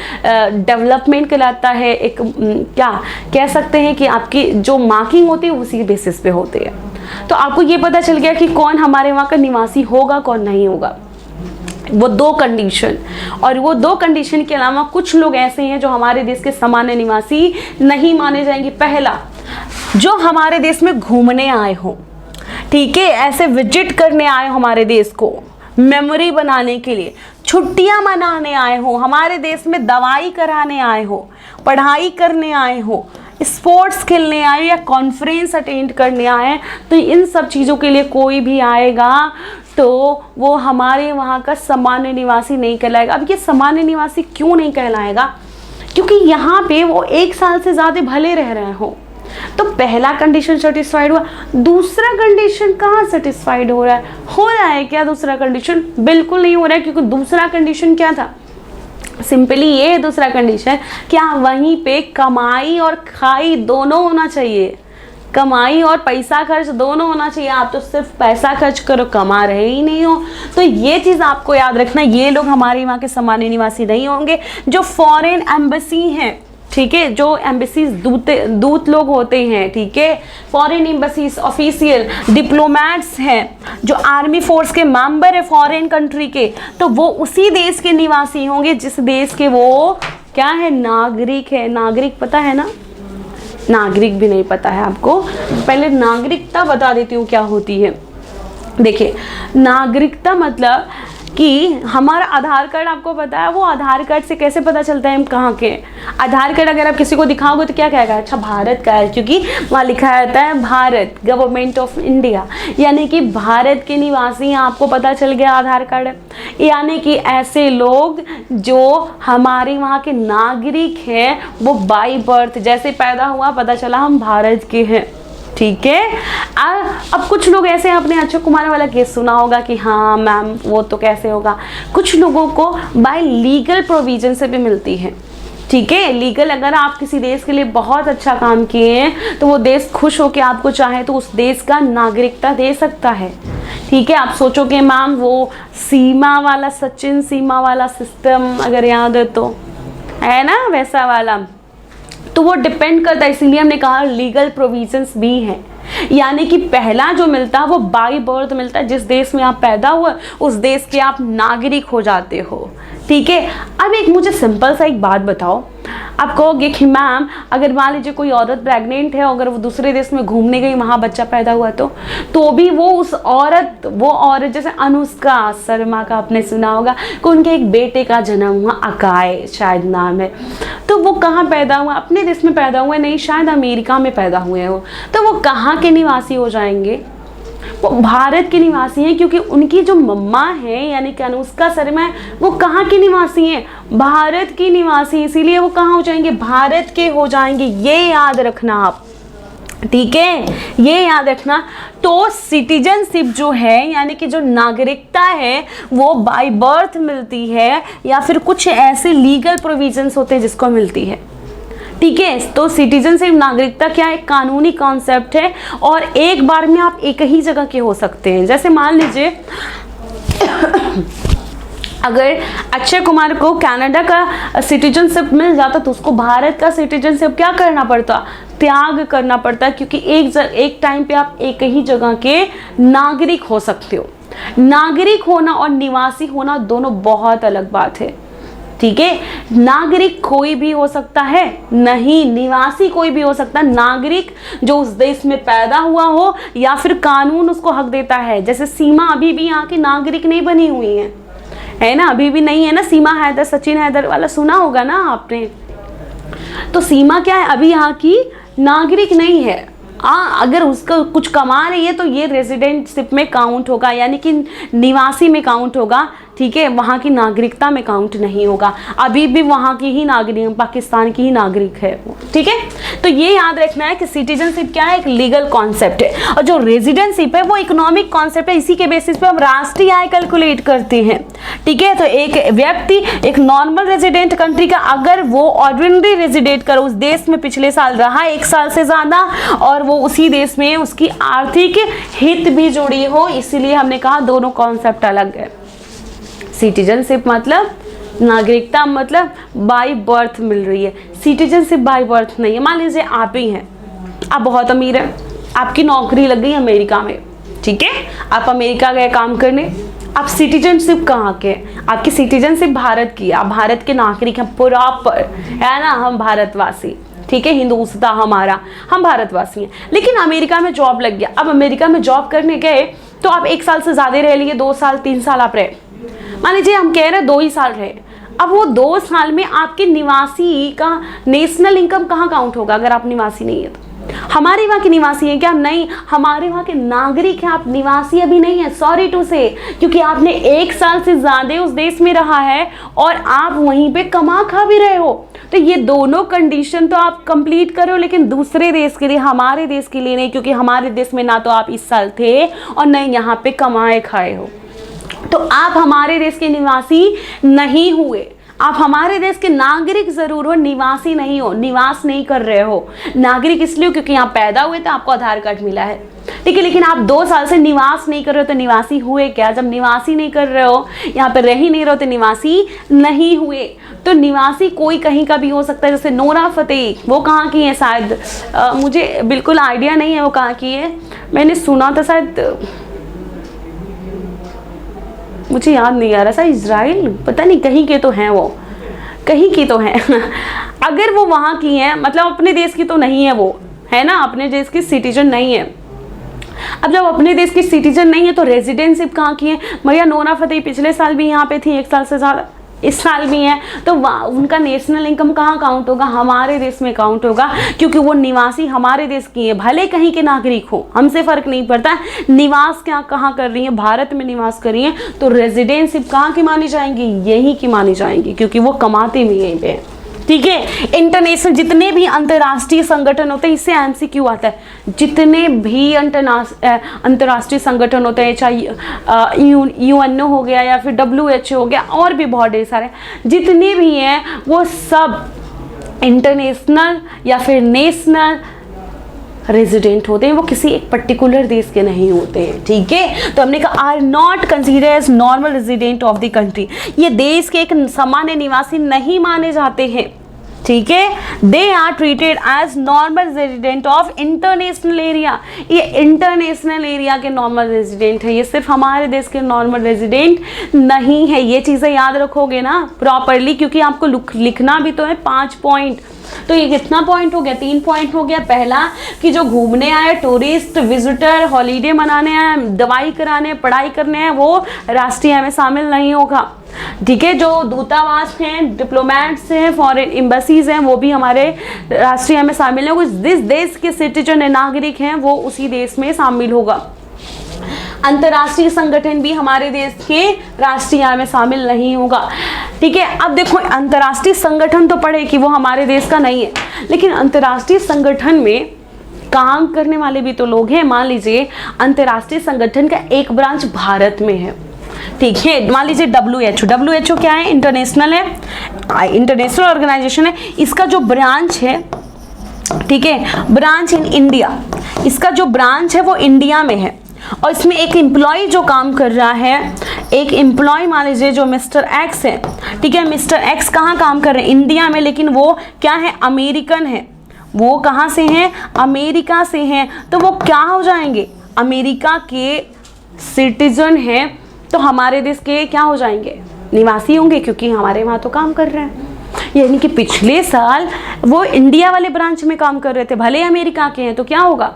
डेवलपमेंट कहलाता है, एक क्या कह सकते हैं कि आपकी जो मार्किंग होती है उसी बेसिस पे होती है। तो आपको ये पता चल गया कि कौन हमारे वहाँ का निवासी होगा, कौन नहीं होगा। वो 2 कंडीशन, और वो 2 कंडीशन के अलावा कुछ लोग ऐसे हैं जो हमारे देश के सामान्य निवासी नहीं माने जाएंगे। पहला, जो हमारे देश में घूमने आए हो, ठीक है, ऐसे विजिट करने आए हो हमारे देश को, मेमोरी बनाने के लिए, छुट्टियां मनाने आए हो, हमारे देश में दवाई कराने आए हो, पढ़ाई करने आए हो, स्पोर्ट्स खेलने आए या कॉन्फ्रेंस अटेंड करने आए, तो इन सब चीज़ों के लिए कोई भी आएगा तो वो हमारे वहाँ का सामान्य निवासी नहीं कहलाएगा। अब ये सामान्य निवासी क्यों नहीं कहलाएगा? क्योंकि यहाँ पे वो 1 साल से ज़्यादा भले रह रहे हो। तो पहला कंडीशन सेटिस्फाइड हुआ, दूसरा कंडीशन कहाँ सेटिस्फाइड हो रहा है? हो रहा है क्या दूसरा कंडीशन? बिल्कुल नहीं हो रहा है, क्योंकि दूसरा कंडीशन क्या था? सिंपली ये है दूसरा कंडीशन, क्या वहीं पे कमाई और खाई दोनों होना चाहिए, कमाई और पैसा खर्च दोनों होना चाहिए। आप तो सिर्फ पैसा खर्च करो, कमा रहे ही नहीं हो। तो ये चीज़ आपको याद रखना, ये लोग हमारे वहाँ के सामान्य निवासी नहीं होंगे। जो फॉरेन एम्बेसी हैं, ठीक है, जो एम्बेसीज दूत लोग होते हैं, ठीक है, फॉरेन एम्बेसीज ऑफिशियल डिप्लोमेट्स हैं, जो आर्मी फोर्स के मेंबर है फॉरेन कंट्री के, तो वो उसी देश के निवासी होंगे जिस देश के वो क्या है, नागरिक है। नागरिक पता है ना? नागरिक भी नहीं पता है आपको? पहले नागरिकता बता देती हूँ क्या होती है। देखिए, नागरिकता मतलब कि हमारा आधार कार्ड आपको पता है, वो आधार कार्ड से कैसे पता चलता है हम कहाँ के? आधार कार्ड अगर आप किसी को दिखाओगे तो क्या कहेगा? अच्छा भारत का है, क्योंकि वहाँ लिखा रहता है भारत, गवर्नमेंट ऑफ इंडिया, यानी कि भारत के निवासी हैं, आपको पता चल गया आधार कार्ड है। यानी कि ऐसे लोग जो हमारे वहाँ के नागरिक हैं, वो बाई बर्थ जैसे पैदा हुआ पता चला हम भारत के हैं, ठीक है। अब कुछ लोग ऐसे हैं, आपने अक्षय कुमार वाला केस सुना होगा कि हाँ मैम वो तो कैसे होगा, कुछ लोगों को बाय लीगल प्रोविजन से भी मिलती है, ठीक है। लीगल, अगर आप किसी देश के लिए बहुत अच्छा काम किए हैं तो वो देश खुश होकर आपको चाहे तो उस देश का नागरिकता दे सकता है, ठीक है। आप सोचोगे मैम वो सीमा वाला, सचिन सीमा वाला सिस्टम अगर याद है तो, है ना वैसा वाला, तो वो डिपेंड करता है, इसीलिए हमने कहा लीगल प्रोविजंस भी हैं। यानी कि पहला जो मिलता है वो बाई बर्थ मिलता है, जिस देश में आप पैदा हुए उस देश के आप नागरिक हो जाते हो, ठीक है। अब एक मुझे सिंपल सा एक बात बताओ, आप कहोगे कि मैम अगर मान लीजिए कोई औरत प्रेग्नेंट है, अगर वो दूसरे देश में घूमने गई, वहाँ बच्चा पैदा हुआ तो भी वो उस वो औरत जैसे अनुष्का शर्मा का आपने सुना होगा कि उनके एक बेटे का जन्म हुआ, अकाय शायद नाम है, तो वो कहाँ पैदा हुआ? अपने देश में पैदा हुआ नहीं, शायद अमेरिका में पैदा हुए हो, तो वो कहाँ के निवासी हो जाएंगे? वो भारत के निवासी हैं, क्योंकि उनकी जो मम्मा है यानी कि अनुष्का शर्मा है, वो कहाँ की निवासी हैं? भारत की निवासी, इसीलिए वो कहाँ हो जाएंगे? भारत के हो जाएंगे। ये याद रखना आप, ठीक है, ये याद रखना। तो सिटीजनशिप जो है यानी कि जो नागरिकता है वो बाय बर्थ मिलती है या फिर कुछ ऐसे लीगल प्रोविजंस होते हैं जिसको मिलती है, ठीक है। तो सिटीजनशिप, नागरिकता क्या है? कानूनी कॉन्सेप्ट है और एक बार में आप एक ही जगह के हो सकते हैं। जैसे मान लीजिए अगर अक्षय कुमार को कनाडा का सिटीजनशिप मिल जाता तो उसको भारत का सिटीजनशिप क्या करना पड़ता? त्याग करना पड़ता, क्योंकि एक टाइम पे आप एक ही जगह के नागरिक हो सकते हो। नागरिक होना और निवासी होना दोनों बहुत अलग बात है, ठीक है। नागरिक कोई भी हो सकता है, नहीं, निवासी कोई भी हो सकता है। नागरिक जो उस देश में पैदा हुआ हो या फिर कानून उसको हक देता है। जैसे सीमा अभी भी यहाँ की नागरिक नहीं बनी हुई है ना, अभी भी नहीं है ना। सीमा हैदर, सचिन हैदर वाला सुना होगा ना आपने, तो सीमा क्या है? अभी यहाँ की नागरिक नहीं है। अगर उसका कुछ कमा रही है तो ये रेजिडेंटशिप में काउंट होगा, यानी कि निवासी में काउंट होगा, ठीक है, वहाँ की नागरिकता में काउंट नहीं होगा। अभी भी वहाँ की ही नागरिक, पाकिस्तान की ही नागरिक है वो, ठीक है। तो ये याद रखना है कि सिटीजनशिप क्या है? एक लीगल कॉन्सेप्ट है, और जो रेजिडेंटशिप है वो इकोनॉमिक कॉन्सेप्ट है। इसी के बेसिस पे हम राष्ट्रीय आय कैलकुलेट करते हैं, ठीक है। तो एक व्यक्ति, एक नॉर्मल रेजिडेंट कंट्री का, अगर वो ऑर्डिनरी रेजिडेंट कर उस देश में पिछले साल रहा 1 साल से ज़्यादा और वो उसी देश में उसकी आर्थिक हित भी जुड़ी हो, इसीलिए हमने कहा दोनों कॉन्सेप्ट अलग है। सिटीजनशिप मतलब नागरिकता, मतलब बाय बर्थ मिल रही है। सिटीजनशिप बाय बर्थ नहीं है। मान लीजिए आप ही हैं, आप बहुत अमीर हैं, आपकी नौकरी लग गई अमेरिका में, ठीक है, आप अमेरिका गए काम करने, आप सिटीजनशिप कहाँ के, आपकी सिटीजनशिप भारत की, आप भारत के नागरिक हैं प्रॉपर, है ना, हम भारतवासी, ठीक है, हिंदुस्ता हमारा, हम भारतवासी हैं। लेकिन अमेरिका में जॉब लग गया, अब अमेरिका में जॉब करने गए तो आप 1 साल से ज़्यादा रह लिए, 2 साल 3 साल आप रहे, मान लीजिए हम कह रहे हैं 2 ही साल रहे, अब वो 2 साल में आपके निवासी का नेशनल इनकम कहाँ काउंट होगा अगर आप निवासी नहीं है तो? हमारे वहाँ के निवासी हैं क्या? नहीं, हमारे वहाँ के नागरिक हैं, आप निवासी अभी नहीं है, सॉरी टू से, क्योंकि आपने 1 साल से ज़्यादा उस देश में रहा है और आप वहीं पे कमा खा भी रहे हो। तो ये दोनों कंडीशन तो आप कंप्लीट करो, लेकिन दूसरे देश के लिए, हमारे देश के लिए नहीं, क्योंकि हमारे देश में ना तो आप इस साल थे और न यहाँ पे कमाए खाए हो, तो आप हमारे देश के निवासी नहीं हुए। आप हमारे देश के नागरिक जरूर हो, निवासी नहीं हो, निवास नहीं कर रहे हो। नागरिक इसलिए क्योंकि यहाँ पैदा हुए तो आपको आधार कार्ड मिला है, ठीक है, लेकिन आप 2 साल से निवास नहीं कर रहे हो तो निवासी हुए क्या? जब निवासी नहीं कर रहे हो, यहाँ पे रह ही नहीं रहे हो, तो निवासी नहीं हुए। तो निवासी कोई कहीं का भी हो सकता है, जैसे नोरा फतेही, वो कहाँ की है शायद, मुझे बिल्कुल आइडिया नहीं है वो कहाँ की है, मैंने सुना था शायद, मुझे याद नहीं आ रहा, शायद इजराइल, पता नहीं, कहीं के तो हैं वो, कहीं की तो हैं अगर वो वहाँ की हैं, मतलब अपने देश की तो नहीं है वो, है ना, अपने देश की सिटीजन नहीं है। अब जब अपने देश की सिटीजन नहीं है तो रेजिडेंशिप कहाँ की है? भैया नोरा फतेही पिछले साल भी यहाँ पे थी, 1 साल से ज़्यादा, इस साल भी है, तो उनका नेशनल इनकम कहाँ काउंट होगा? हमारे देश में काउंट होगा, क्योंकि वो निवासी हमारे देश की है, भले कहीं के नागरिक हो, हमसे फ़र्क नहीं पड़ता। निवास क्या कहाँ कर रही है? भारत में निवास कर रही है, तो रेजिडेंशिप कहाँ की मानी जाएंगी? यहीं की मानी जाएंगी, क्योंकि वो कमाते भी यहीं पे, ठीक है। इंटरनेशनल जितने भी अंतर्राष्ट्रीय संगठन होते हैं, इससे एमसीक्यू आता है, जितने भी अंतर्राष्ट्रीय संगठन होते हैं, चाहे यूएनओ हो गया या फिर WHO हो गया, और भी बहुत ढेर सारे जितने भी हैं, वो सब इंटरनेशनल या फिर नेशनल रेजिडेंट होते हैं, वो किसी एक पर्टिकुलर देश के नहीं होते हैं, ठीक है। तो हमने कहा are not consider as normal resident of the country, ये देश के एक सामान्य निवासी नहीं माने जाते हैं, ठीक है। They are treated as normal resident of international area, ये इंटरनेशनल एरिया के नॉर्मल रेजिडेंट है, ये सिर्फ हमारे देश के नॉर्मल रेजिडेंट नहीं है। ये चीज़ें याद रखोगे ना प्रॉपरली, क्योंकि आपको लिखना भी तो है 5 पॉइंट। तो ये कितना पॉइंट हो गया? 3 पॉइंट हो गया। पहला कि जो घूमने आए, टूरिस्ट, विजिटर, हॉलीडे मनाने आए, दवाई कराने, पढ़ाई करने आए, वो राष्ट्रीय में शामिल नहीं होगा, ठीक है। जो दूतावास हैं, डिप्लोमेट्स हैं, फॉरेन एम्बेसीज हैं, वो भी हमारे राष्ट्रीय में शामिल होंगे। जिस देश के सिटीजन है, नागरिक हैं, वो उसी देश में शामिल होगा। अंतर्राष्ट्रीय संगठन भी हमारे देश के राष्ट्रीय आय में शामिल नहीं होगा, ठीक है। अब देखो, अंतर्राष्ट्रीय संगठन तो पढ़े कि वो हमारे देश का नहीं है, लेकिन अंतर्राष्ट्रीय संगठन में काम करने वाले भी तो लोग हैं। मान लीजिए अंतर्राष्ट्रीय संगठन का एक ब्रांच भारत में है, ठीक है। मान लीजिए WHO क्या है? इंटरनेशनल है, इंटरनेशनल ऑर्गेनाइजेशन है। इसका जो ब्रांच है, ठीक है, ब्रांच इन इंडिया, इसका जो ब्रांच है वो इंडिया में है, और इसमें एक एम्प्लॉय जो काम कर रहा है, एक एम्प्लॉय मान लीजिए जो मिस्टर एक्स है, ठीक है। मिस्टर एक्स कहाँ काम कर रहे हैं? इंडिया में, लेकिन वो क्या है? अमेरिकन है। वो कहाँ से हैं? अमेरिका से हैं। तो वो क्या हो जाएंगे? अमेरिका के सिटीजन हैं, तो हमारे देश के क्या हो जाएंगे? निवासी होंगे, क्योंकि हमारे वहाँ तो काम कर रहे हैं। यानी कि पिछले साल वो इंडिया वाले ब्रांच में काम कर रहे थे, भले अमेरिका के हैं, तो क्या होगा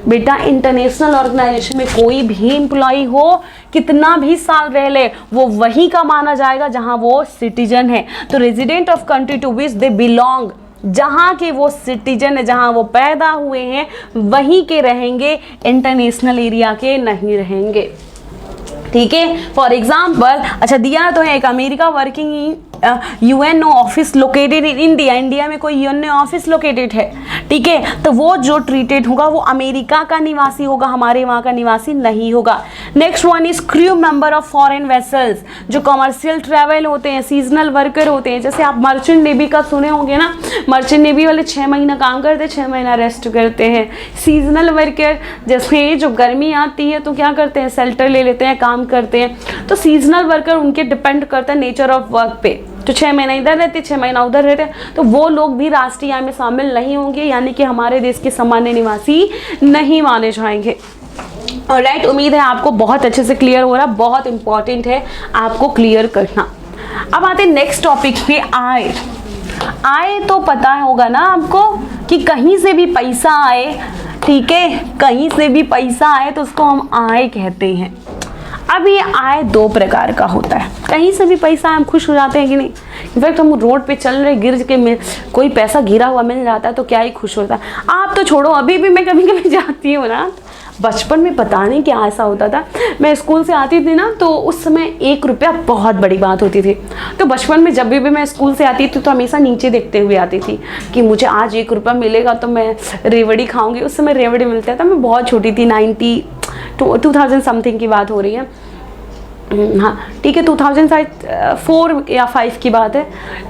बेटा? इंटरनेशनल ऑर्गेनाइजेशन में कोई भी एम्प्लॉय हो, कितना भी साल रह ले, वो वही का माना जाएगा जहां वो सिटीजन है। तो resident of country to which they belong, जहाँ के वो सिटीजन है, जहाँ वो पैदा हुए हैं, वहीं के रहेंगे, इंटरनेशनल एरिया के नहीं रहेंगे, ठीक है। फॉर एग्जाम्पल, अच्छा दिया तो है एक America working UNO office located in India, India में कोई यूएनओ ऑफिस लोकेटेड है, ठीक है। तो वो जो ट्रीटेड होगा वो अमेरिका का निवासी होगा, हमारे वहाँ का निवासी नहीं होगा। Next one is crew member of foreign vessels, जो कमर्शियल ट्रैवल होते हैं, सीजनल वर्कर होते हैं। जैसे आप मर्चेंट नेवी का सुने होंगे ना, मर्चेंट नेवी वाले 6 महीना काम करते हैं, 6 महीना रेस्ट करते हैं। सीजनल वर्कर, जैसे जो गर्मी आती है तो क्या करते हैं? शेल्टर ले लेते हैं, काम करते हैं। तो सीजनल वर्कर उनके डिपेंड करता है नेचर ऑफ वर्क पे, तो 6 महीना इधर रहते, 6 महीना उधर रहते, तो वो लोग भी राष्ट्रीय आय में शामिल नहीं होंगे, यानी कि हमारे देश के सामान्य निवासी नहीं माने जाएंगे। ऑलराइट, उम्मीद है आपको बहुत अच्छे से क्लियर हो रहा, बहुत इंपॉर्टेंट है आपको क्लियर करना। अब आते हैं नेक्स्ट टॉपिक पे, आय। आय तो पता होगा ना आपको कि कहीं से भी पैसा आए, ठीक है, कहीं से भी पैसा आए तो उसको हम आय कहते हैं। अब ये आय दो प्रकार का होता है। कहीं से भी पैसा हम खुश हो जाते हैं कि नहीं? इनफैक्ट हम रोड पे चल रहे गिर के कोई पैसा गिरा हुआ मिल जाता है तो क्या ही खुश होता है। आप तो छोड़ो, अभी भी मैं कभी कभी जाती हूँ ना, बचपन में पता नहीं क्या ऐसा होता था, मैं स्कूल से आती थी ना तो उस समय 1 रुपया बहुत बड़ी बात होती थी। तो बचपन में जब भी मैं स्कूल से आती थी तो हमेशा नीचे देखते हुए आती थी कि मुझे आज 1 रुपया मिलेगा तो मैं रेवड़ी खाऊंगी। उस समय रेवड़ी मिलता था, मैं बहुत छोटी थी, 2000 समथिंग की बात हो रही है, हाँ ठीक है, 2004 या 5 की बात है।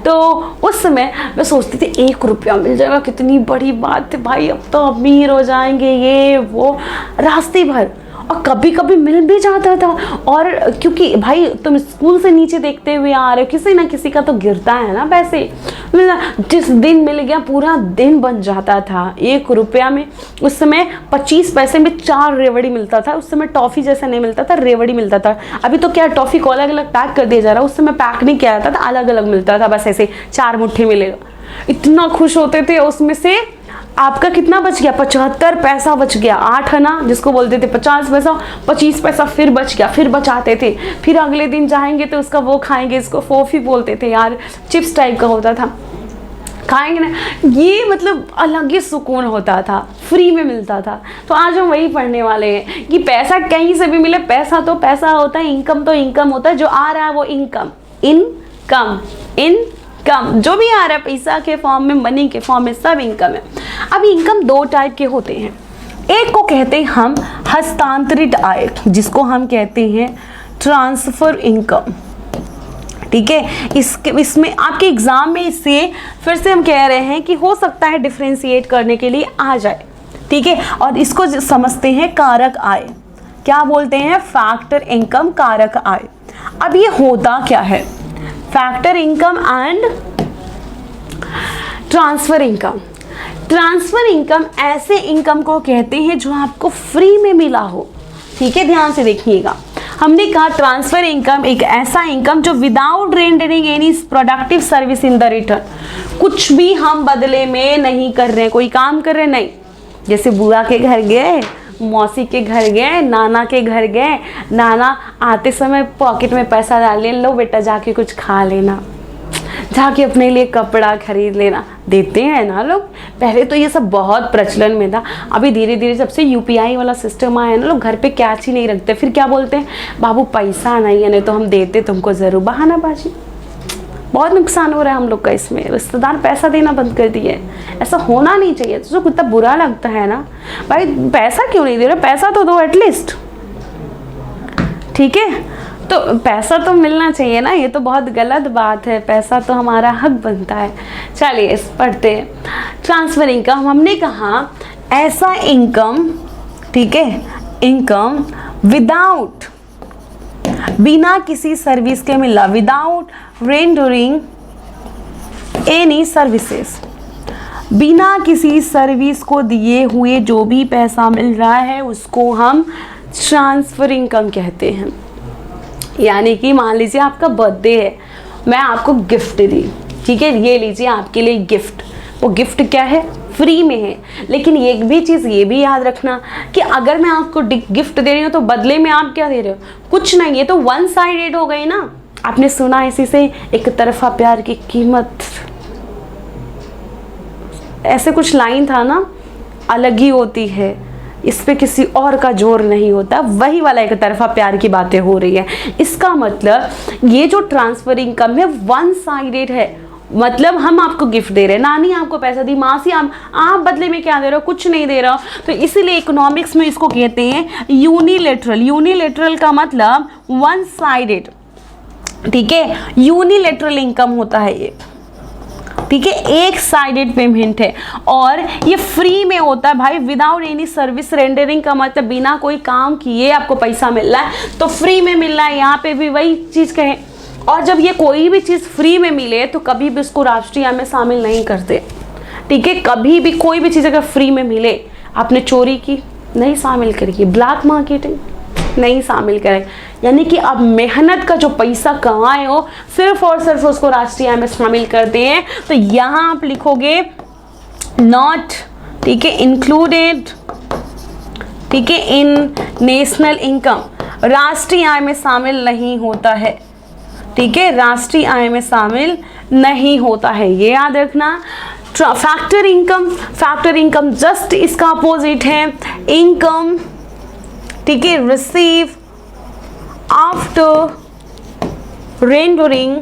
तो उस समय मैं सोचती थी 1 रुपया मिल जाएगा, कितनी बड़ी बात है भाई, अब तो अमीर हो जाएंगे, ये वो रास्ते भर। और कभी कभी मिल भी जाता था, और क्योंकि भाई तुम स्कूल से नीचे देखते हुए आ रहे हो, किसी ना किसी का तो गिरता है ना पैसे। जिस दिन मिल गया पूरा दिन बन जाता था। 1 रुपया में उस समय 25 पैसे में 4 रेवड़ी मिलता था। उस समय टॉफ़ी जैसा नहीं मिलता था, रेवड़ी मिलता था। अभी तो क्या टॉफ़ी को अलग अलग पैक कर दिया जा रहा है, उस समय पैक नहीं किया जाता था, अलग अलग मिलता था, बस ऐसे 4 मुट्ठी मिलेगा। इतना खुश होते थे। उसमें से आपका कितना बच गया? 75 पैसा बच गया। 8 आना जिसको बोलते थे, 50 पैसा, 25 पैसा फिर बच गया, फिर बचाते थे। फिर अगले दिन जाएंगे तो उसका वो खाएंगे, इसको फोफी बोलते थे यार, चिप्स टाइप का होता था, खाएंगे ना। ये मतलब अलग ही सुकून होता था, फ्री में मिलता था। तो आज हम वही पढ़ने वाले हैं कि पैसा कहीं से भी मिले, पैसा तो पैसा होता है, इनकम तो इनकम होता है, जो आ रहा है वो इनकम, इनकम, इनकम जो भी आ रहा है पैसा के फॉर्म में, मनी के फॉर्म में, सब इनकम है। अब इनकम 2 टाइप के होते हैं। एक को कहते हैं हम हस्तांतरित आय, जिसको हम कहते हैं ट्रांसफर इनकम, ठीक है। इसमें आपके एग्जाम में इससे फिर से हम कह रहे हैं कि हो सकता है डिफरेंशिएट करने के लिए आ जाए, ठीक है। और इसको समझते हैं कारक आय। क्या बोलते हैं? फैक्टर इनकम, कारक आय। अब ये होता क्या है? Factor income and transfer income. Transfer income ऐसे इनकम को कहते हैं जो आपको फ्री में मिला हो, ठीक है। ध्यान से देखिएगा, हमने कहा ट्रांसफर इनकम एक ऐसा इनकम जो without rendering any productive service in the return, कुछ भी हम बदले में नहीं कर रहे हैं, कोई काम कर रहे नहीं। जैसे बुआ के घर गए, मौसी के घर गए, नाना के घर गए, नाना आते समय पॉकेट में पैसा डाल ले, लो बेटा जाके कुछ खा लेना, जाके अपने लिए कपड़ा खरीद लेना, देते हैं ना लोग। पहले तो ये सब बहुत प्रचलन में था, अभी धीरे धीरे जब से UPI वाला सिस्टम आया ना, लोग घर पे कैश ही नहीं रखते। फिर क्या बोलते हैं, बाबू पैसा नहीं है, नहीं तो हम देते तुमको ज़रूर। बहानाबाजी, बहुत नुकसान हो रहा है हम लोग का इसमें। रिश्तेदार पैसा देना बंद कर दिए, ऐसा होना नहीं चाहिए। तो कितना बुरा लगता है ना भाई, पैसा क्यों नहीं दे रहे, पैसा तो दो एटलीस्ट, ठीक है। तो पैसा तो मिलना चाहिए ना, ये तो बहुत गलत बात है, पैसा तो हमारा हक बनता है। चलिए इस पढ़ते हैं। ट्रांसफर इनकम, हमने कहा ऐसा इनकम, ठीक है, इनकम विदाउट, बिना किसी सर्विस के मिला, विदाउट रेंडरिंग एनी सर्विसेज, बिना किसी सर्विस को दिए हुए जो भी पैसा मिल रहा है उसको हम ट्रांसफर इनकम कहते हैं। यानी कि मान लीजिए आपका बर्थडे है, मैं आपको गिफ्ट दी, ठीक है, ये लीजिए आपके लिए गिफ्ट। वो गिफ्ट क्या है? फ्री में है। लेकिन एक भी चीज़ ये भी याद रखना कि अगर मैं आपको गिफ्ट दे रही हूँ तो बदले में आप क्या दे रहे हो? कुछ नहीं, ये तो वन साइडेड हो गई ना। आपने सुना इसी से, एक तरफा प्यार की कीमत, ऐसे कुछ लाइन था ना, अलग ही होती है, इस पे किसी और का जोर नहीं होता। वही वाला एक तरफा प्यार की बातें हो रही है। इसका मतलब ये जो ट्रांसफर इनकम है वन साइडेड है, मतलब हम आपको गिफ्ट दे रहे हैं, नानी आपको पैसा दी, मासी आप बदले में क्या दे रहे हो? कुछ नहीं दे रहा हो। तो इसीलिए इकोनॉमिक्स में इसको कहते हैं यूनिलेटरल। यूनिलेटरल का मतलब वन साइडेड, ठीक है, यूनिलेटरल इनकम होता है ये, ठीक है, एक साइडेड पेमेंट है और ये फ्री में होता है भाई, विदाउट एनी सर्विस रेंडरिंग का मतलब बिना कोई काम किए आपको पैसा मिल रहा है, तो फ्री में मिल रहा है। यहाँ पे भी वही चीज़ कहें। और जब ये कोई भी चीज़ फ्री में मिले तो कभी भी उसको राष्ट्रीय आय में शामिल नहीं करते, ठीक है। कभी भी कोई भी चीज़ अगर फ्री में मिले, आपने चोरी की, नहीं शामिल करेगी। ब्लैक मार्केटिंग नहीं शामिल करें, यानी कि आप मेहनत का जो पैसा कमाए हो सिर्फ और सिर्फ उसको राष्ट्रीय आय में शामिल करते हैं। तो यहाँ आप लिखोगे नॉट, ठीक है, इंक्लूडेड, ठीक है, इन नेशनल इनकम, राष्ट्रीय आय में शामिल नहीं होता है, ठीक है, राष्ट्रीय आय में शामिल नहीं होता है, ये याद रखना। Factor income, factor income just इसका अपोजिट है, इनकम, ठीक है, receive after rendering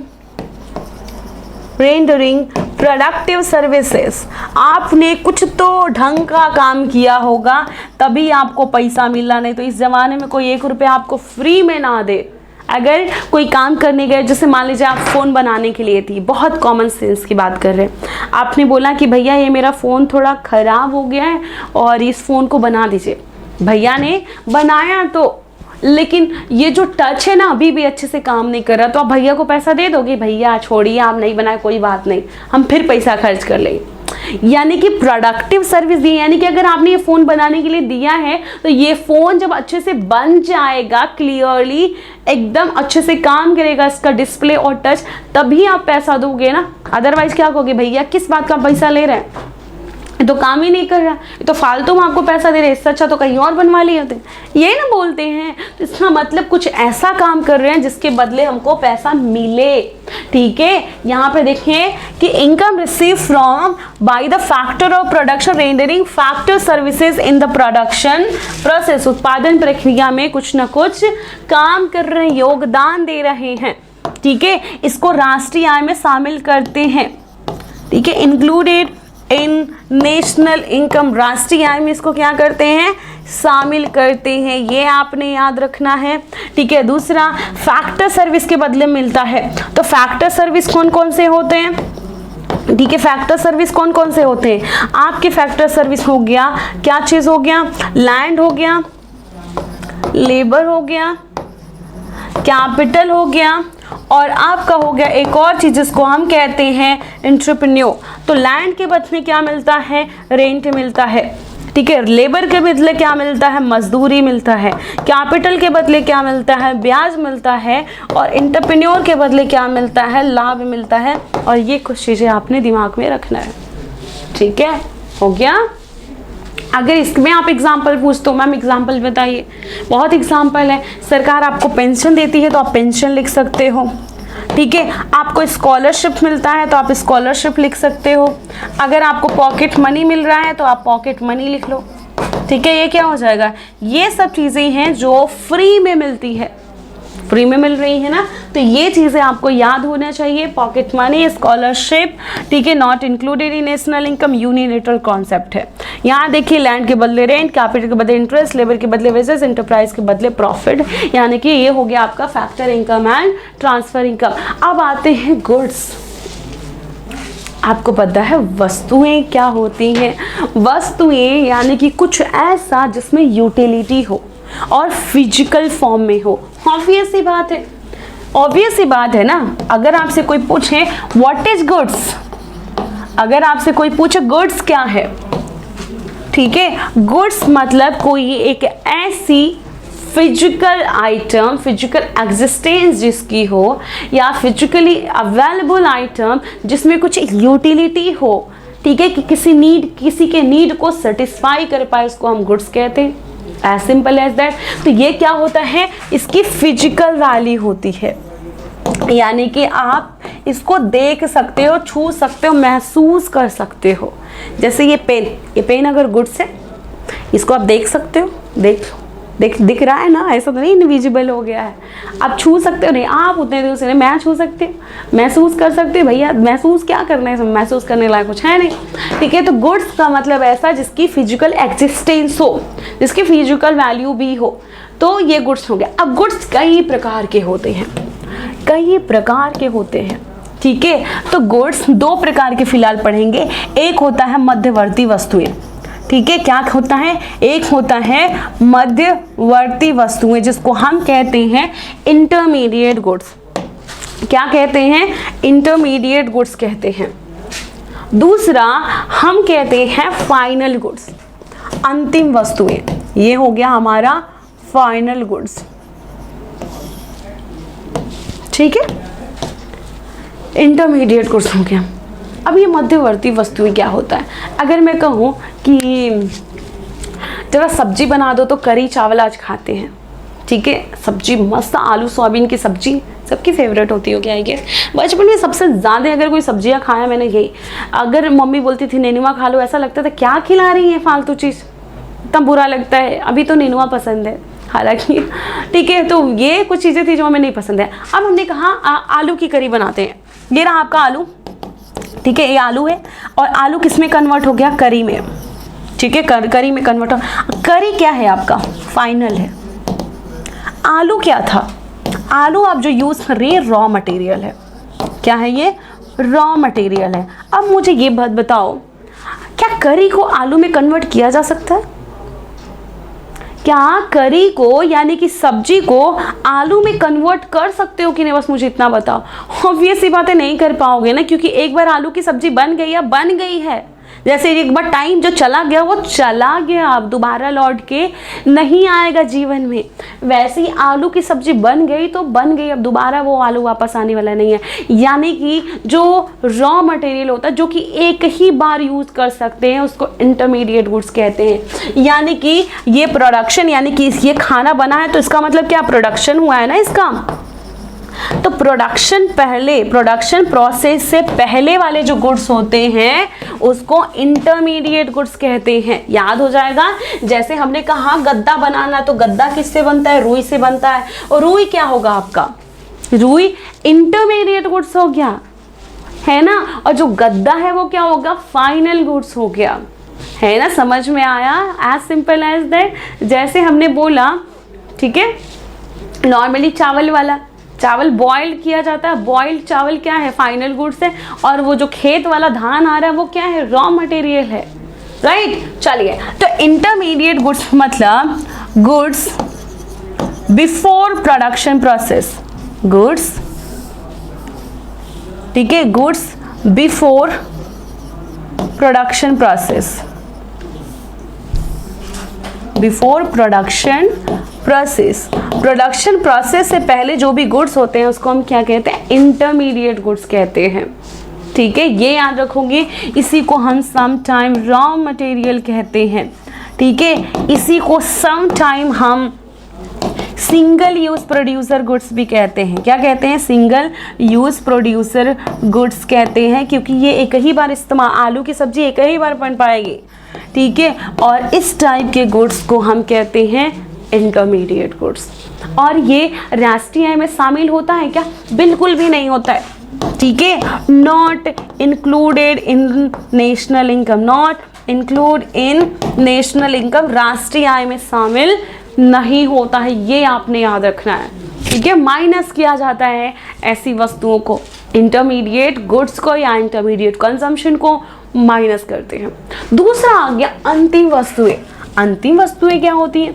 productive services. आपने कुछ तो ढंग का काम किया होगा तभी आपको पैसा मिला, नहीं तो इस ज़माने में कोई 1 रुपया आपको फ्री में ना दे। अगर कोई काम करने गए, जैसे मान लीजिए आप फ़ोन बनाने के लिए थी, बहुत कॉमन सेंस की बात कर रहे हैं, आपने बोला कि भैया ये मेरा फ़ोन थोड़ा ख़राब हो गया है और इस फ़ोन को बना दीजिए। भैया ने बनाया तो, लेकिन ये जो टच है ना अभी भी अच्छे से काम नहीं कर रहा, तो आप भैया को पैसा दे दोगे? भैया छोड़िए, आप नहीं बनाए कोई बात नहीं, हम फिर पैसा खर्च कर लेंगे। यानी कि प्रोडक्टिव सर्विस दी, यानी कि अगर आपने ये फ़ोन बनाने के लिए दिया है तो ये फ़ोन जब अच्छे से बन जाएगा, क्लियरली एकदम अच्छे से काम करेगा इसका डिस्प्ले और टच, तभी आप पैसा दोगे ना। अदरवाइज क्या कहोगे, भैया किस बात का पैसा ले रहे हैं, ये तो काम ही नहीं कर रहा, ये तो फालतू में आपको पैसा दे रहे, इससे अच्छा तो कहीं और बनवा लिए होते, ये ना बोलते हैं। तो इसका मतलब कुछ ऐसा काम कर रहे हैं जिसके बदले हमको पैसा मिले, ठीक है। यहाँ पे देखें कि income receive from by the factor of production rendering factor services in the production process, उत्पादन प्रक्रिया में कुछ ना कुछ काम कर रहे हैं, योगदान दे रहे हैं, ठीक है। इसको राष्ट्रीय आय में शामिल करते हैं, ठीक है, इंक्लूडेड इन नेशनल इनकम, राष्ट्रीय आय में इसको क्या करते हैं, शामिल करते हैं, ये आपने याद रखना है, ठीक है। दूसरा, फैक्टर सर्विस के बदले मिलता है, तो फैक्टर सर्विस कौन कौन से होते हैं, ठीक है, फैक्टर सर्विस कौन कौन से होते हैं आपके? फैक्टर सर्विस हो गया, क्या चीज़ हो गया, लैंड हो गया, लेबर हो गया, कैपिटल हो गया, और आपका हो गया एक और चीज़ जिसको हम कहते हैं एंटरप्रेन्योर। तो लैंड के बदले क्या मिलता है, रेंट मिलता है, ठीक है। लेबर के बदले क्या मिलता है, मजदूरी मिलता है। कैपिटल के बदले क्या मिलता है, ब्याज मिलता है। और एंटरप्रेन्योर के बदले क्या मिलता है, लाभ मिलता है। और ये कुछ चीज़ें आपने दिमाग में रखना है, ठीक है, हो गया। अगर इसमें आप एग्जाम्पल पूछते हो, मैम एग्जाम्पल बताइए, बहुत एग्जाम्पल है। सरकार आपको पेंशन देती है तो आप पेंशन लिख सकते हो, ठीक है। आपको स्कॉलरशिप मिलता है तो आप स्कॉलरशिप लिख सकते हो। अगर आपको पॉकेट मनी मिल रहा है तो आप पॉकेट मनी लिख लो, ठीक है। ये क्या हो जाएगा, ये सब चीज़ें हैं जो फ्री में मिलती है, फ्री में मिल रही है ना, तो ये चीज़ें आपको याद होना चाहिए। पॉकेट मनी, स्कॉलरशिप, ठीक है, not included in national income, unilateral concept है। यहाँ देखिए, लैंड के बदले रेंट, कैपिटल के बदले इंटरेस्ट, लेबर के बदले वेजेस, एंटरप्राइज के बदले प्रॉफिट, यानी कि ये हो गया आपका factor income and transfer income. अब आते हैं गुड्स। आपको पता है वस्तुएं क्या होती हैं? वस्तुएं यानी कि कुछ ऐसा जिसमें यूटिलिटी हो और फिजिकल फॉर्म में हो। ऑब्वियस सी बात है, ऑब्वियस सी बात है ना। अगर आपसे कोई पूछे व्हाट इज गुड्स, अगर आपसे कोई पूछे गुड्स क्या है, ठीक है, गुड्स मतलब कोई एक ऐसी फिजिकल आइटम, फिजिकल एग्जिस्टेंस जिसकी हो, या फिजिकली अवेलेबल आइटम जिसमें कुछ यूटिलिटी हो, ठीक है, कि किसी के नीड को सेटिस्फाई कर पाए, उसको हम गुड्स कहते हैं। As simple as that. तो ये क्या होता है, इसकी फिजिकल वैल्यू होती है, यानी कि आप इसको देख सकते हो, छू सकते हो, महसूस कर सकते हो। जैसे ये पेन अगर गुड्स है, इसको आप देख सकते हो, दिख रहा है ना, ऐसा तो नहीं इनविजिबल हो गया है, आप छू सकते हो नहीं, आप उतने दूर से नहीं, मैं छू सकती हूँ, महसूस कर सकते हो। भैया महसूस क्या करना है, महसूस करने लायक कुछ है नहीं, ठीक है। तो गुड्स का मतलब ऐसा जिसकी फिजिकल एग्जिस्टेंस हो, जिसकी फिजिकल वैल्यू भी हो, तो ये गुड्स हो गया। अब गुड्स कई प्रकार के होते हैं, कई प्रकार के होते हैं, ठीक है। तो गुड्स दो प्रकार के फिलहाल पढ़ेंगे। एक होता है मध्यवर्ती वस्तुएं, ठीक है। क्या होता है, एक होता है मध्यवर्ती वस्तुएं जिसको हम कहते हैं इंटरमीडिएट गुड्स। क्या कहते हैं, इंटरमीडिएट गुड्स कहते हैं। दूसरा हम कहते हैं फाइनल गुड्स। अंतिम वस्तुएं, ये हो गया हमारा फाइनल गुड्स। ठीक है, इंटरमीडिएट गुड्स हो गया। अब ये मध्यवर्ती वस्तुएं क्या होता है? अगर मैं कहूँ कि जरा सब्जी बना दो तो करी चावल आज खाते हैं, ठीक है, सब्जी मस्त, आलू सोयाबीन की सब्जी सबकी फेवरेट होती होगी आई गेस। बचपन में सबसे ज़्यादा अगर कोई सब्जियां खाया मैंने यही, अगर मम्मी बोलती थी नेनुआ खा लो, ऐसा लगता था क्या खिला रही है फालतू चीज़, इतना बुरा लगता है। अभी तो नेनुआ पसंद है हालांकि, ठीक है। तो ये कुछ चीज़ें थी जो हमें नहीं पसंद है। अब हमने कहा आलू की करी बनाते हैं, ये रहा आपका आलू, ठीक है, ये आलू है, और आलू किस में कन्वर्ट हो गया? करी में, ठीक है, करी में कन्वर्ट हो। करी क्या है आपका? फाइनल है। आलू क्या था? आलू आप जो यूज़ कर रही है रॉ मटेरियल है। क्या है ये? रॉ मटेरियल है। अब मुझे ये बात बताओ, क्या करी को आलू में कन्वर्ट किया जा सकता है? क्या करी को यानी कि सब्जी को आलू में कन्वर्ट कर सकते हो कि नहीं? बस मुझे इतना बताओ। ऑब्वियस सी बातें नहीं कर पाओगे ना, क्योंकि एक बार आलू की सब्जी बन गई है, बन गई है। जैसे एक बार टाइम जो चला गया वो चला गया, अब दोबारा लौट के नहीं आएगा जीवन में। वैसे ही आलू की सब्जी बन गई तो बन गई, अब दोबारा वो आलू वापस आने वाला नहीं है। यानी कि जो रॉ मटेरियल होता है जो कि एक ही बार यूज़ कर सकते हैं उसको इंटरमीडिएट गुड्स कहते हैं। यानी कि ये प्रोडक्शन, यानी कि ये खाना बना है तो इसका मतलब क्या? प्रोडक्शन हुआ है ना इसका। तो प्रोडक्शन प्रोसेस से पहले वाले जो गुड्स होते हैं उसको इंटरमीडिएट गुड्स कहते हैं। याद हो जाएगा। जैसे हमने कहा गद्दा बनाना, तो गद्दा किससे बनता है? रुई से बनता है। और रुई क्या होगा आपका? रुई इंटरमीडिएट गुड्स हो गया, है ना। और जो गद्दा है वो क्या होगा? फाइनल गुड्स हो गया, है ना। समझ में आया? As simple as that. जैसे हमने बोला, ठीक है, नॉर्मली चावल वाला, चावल बॉइल किया जाता है, बॉइल्ड चावल क्या है? फाइनल गुड्स है। और वो जो खेत वाला धान आ रहा है वो क्या है? रॉ मटेरियल है, राइट। चलिए, तो इंटरमीडिएट गुड्स मतलब goods before production process, goods, ठीक है, goods before production process, before production process. Production process से पहले जो भी गुड्स होते हैं उसको हम क्या कहते हैं? इंटरमीडिएट गुड्स कहते हैं, ठीक है। ये याद रखोगे। इसी को हम सम टाइम रॉ मटेरियल कहते हैं, ठीक है। इसी को सम टाइम हम सिंगल यूज प्रोड्यूसर गुड्स भी कहते हैं। क्या कहते हैं? सिंगल यूज प्रोड्यूसर गुड्स कहते हैं, क्योंकि ये एक ही बार इस्तेमाल, आलू की सब्जी एक ही बार बन पाएगी, ठीक है। और इस टाइप के गुड्स को हम कहते हैं इंटरमीडिएट गुड्स। और ये राष्ट्रीय आय में शामिल होता है क्या? बिल्कुल भी नहीं होता है, ठीक है। Not included in national income, not include in national income, राष्ट्रीय आय में शामिल नहीं होता है, ये आपने याद रखना है, ठीक है। माइनस किया जाता है ऐसी वस्तुओं को, इंटरमीडिएट गुड्स को या इंटरमीडिएट कंजम्पशन को माइनस करते हैं। दूसरा आ गया अंतिम वस्तुएं। अंतिम वस्तुएं क्या होती हैं?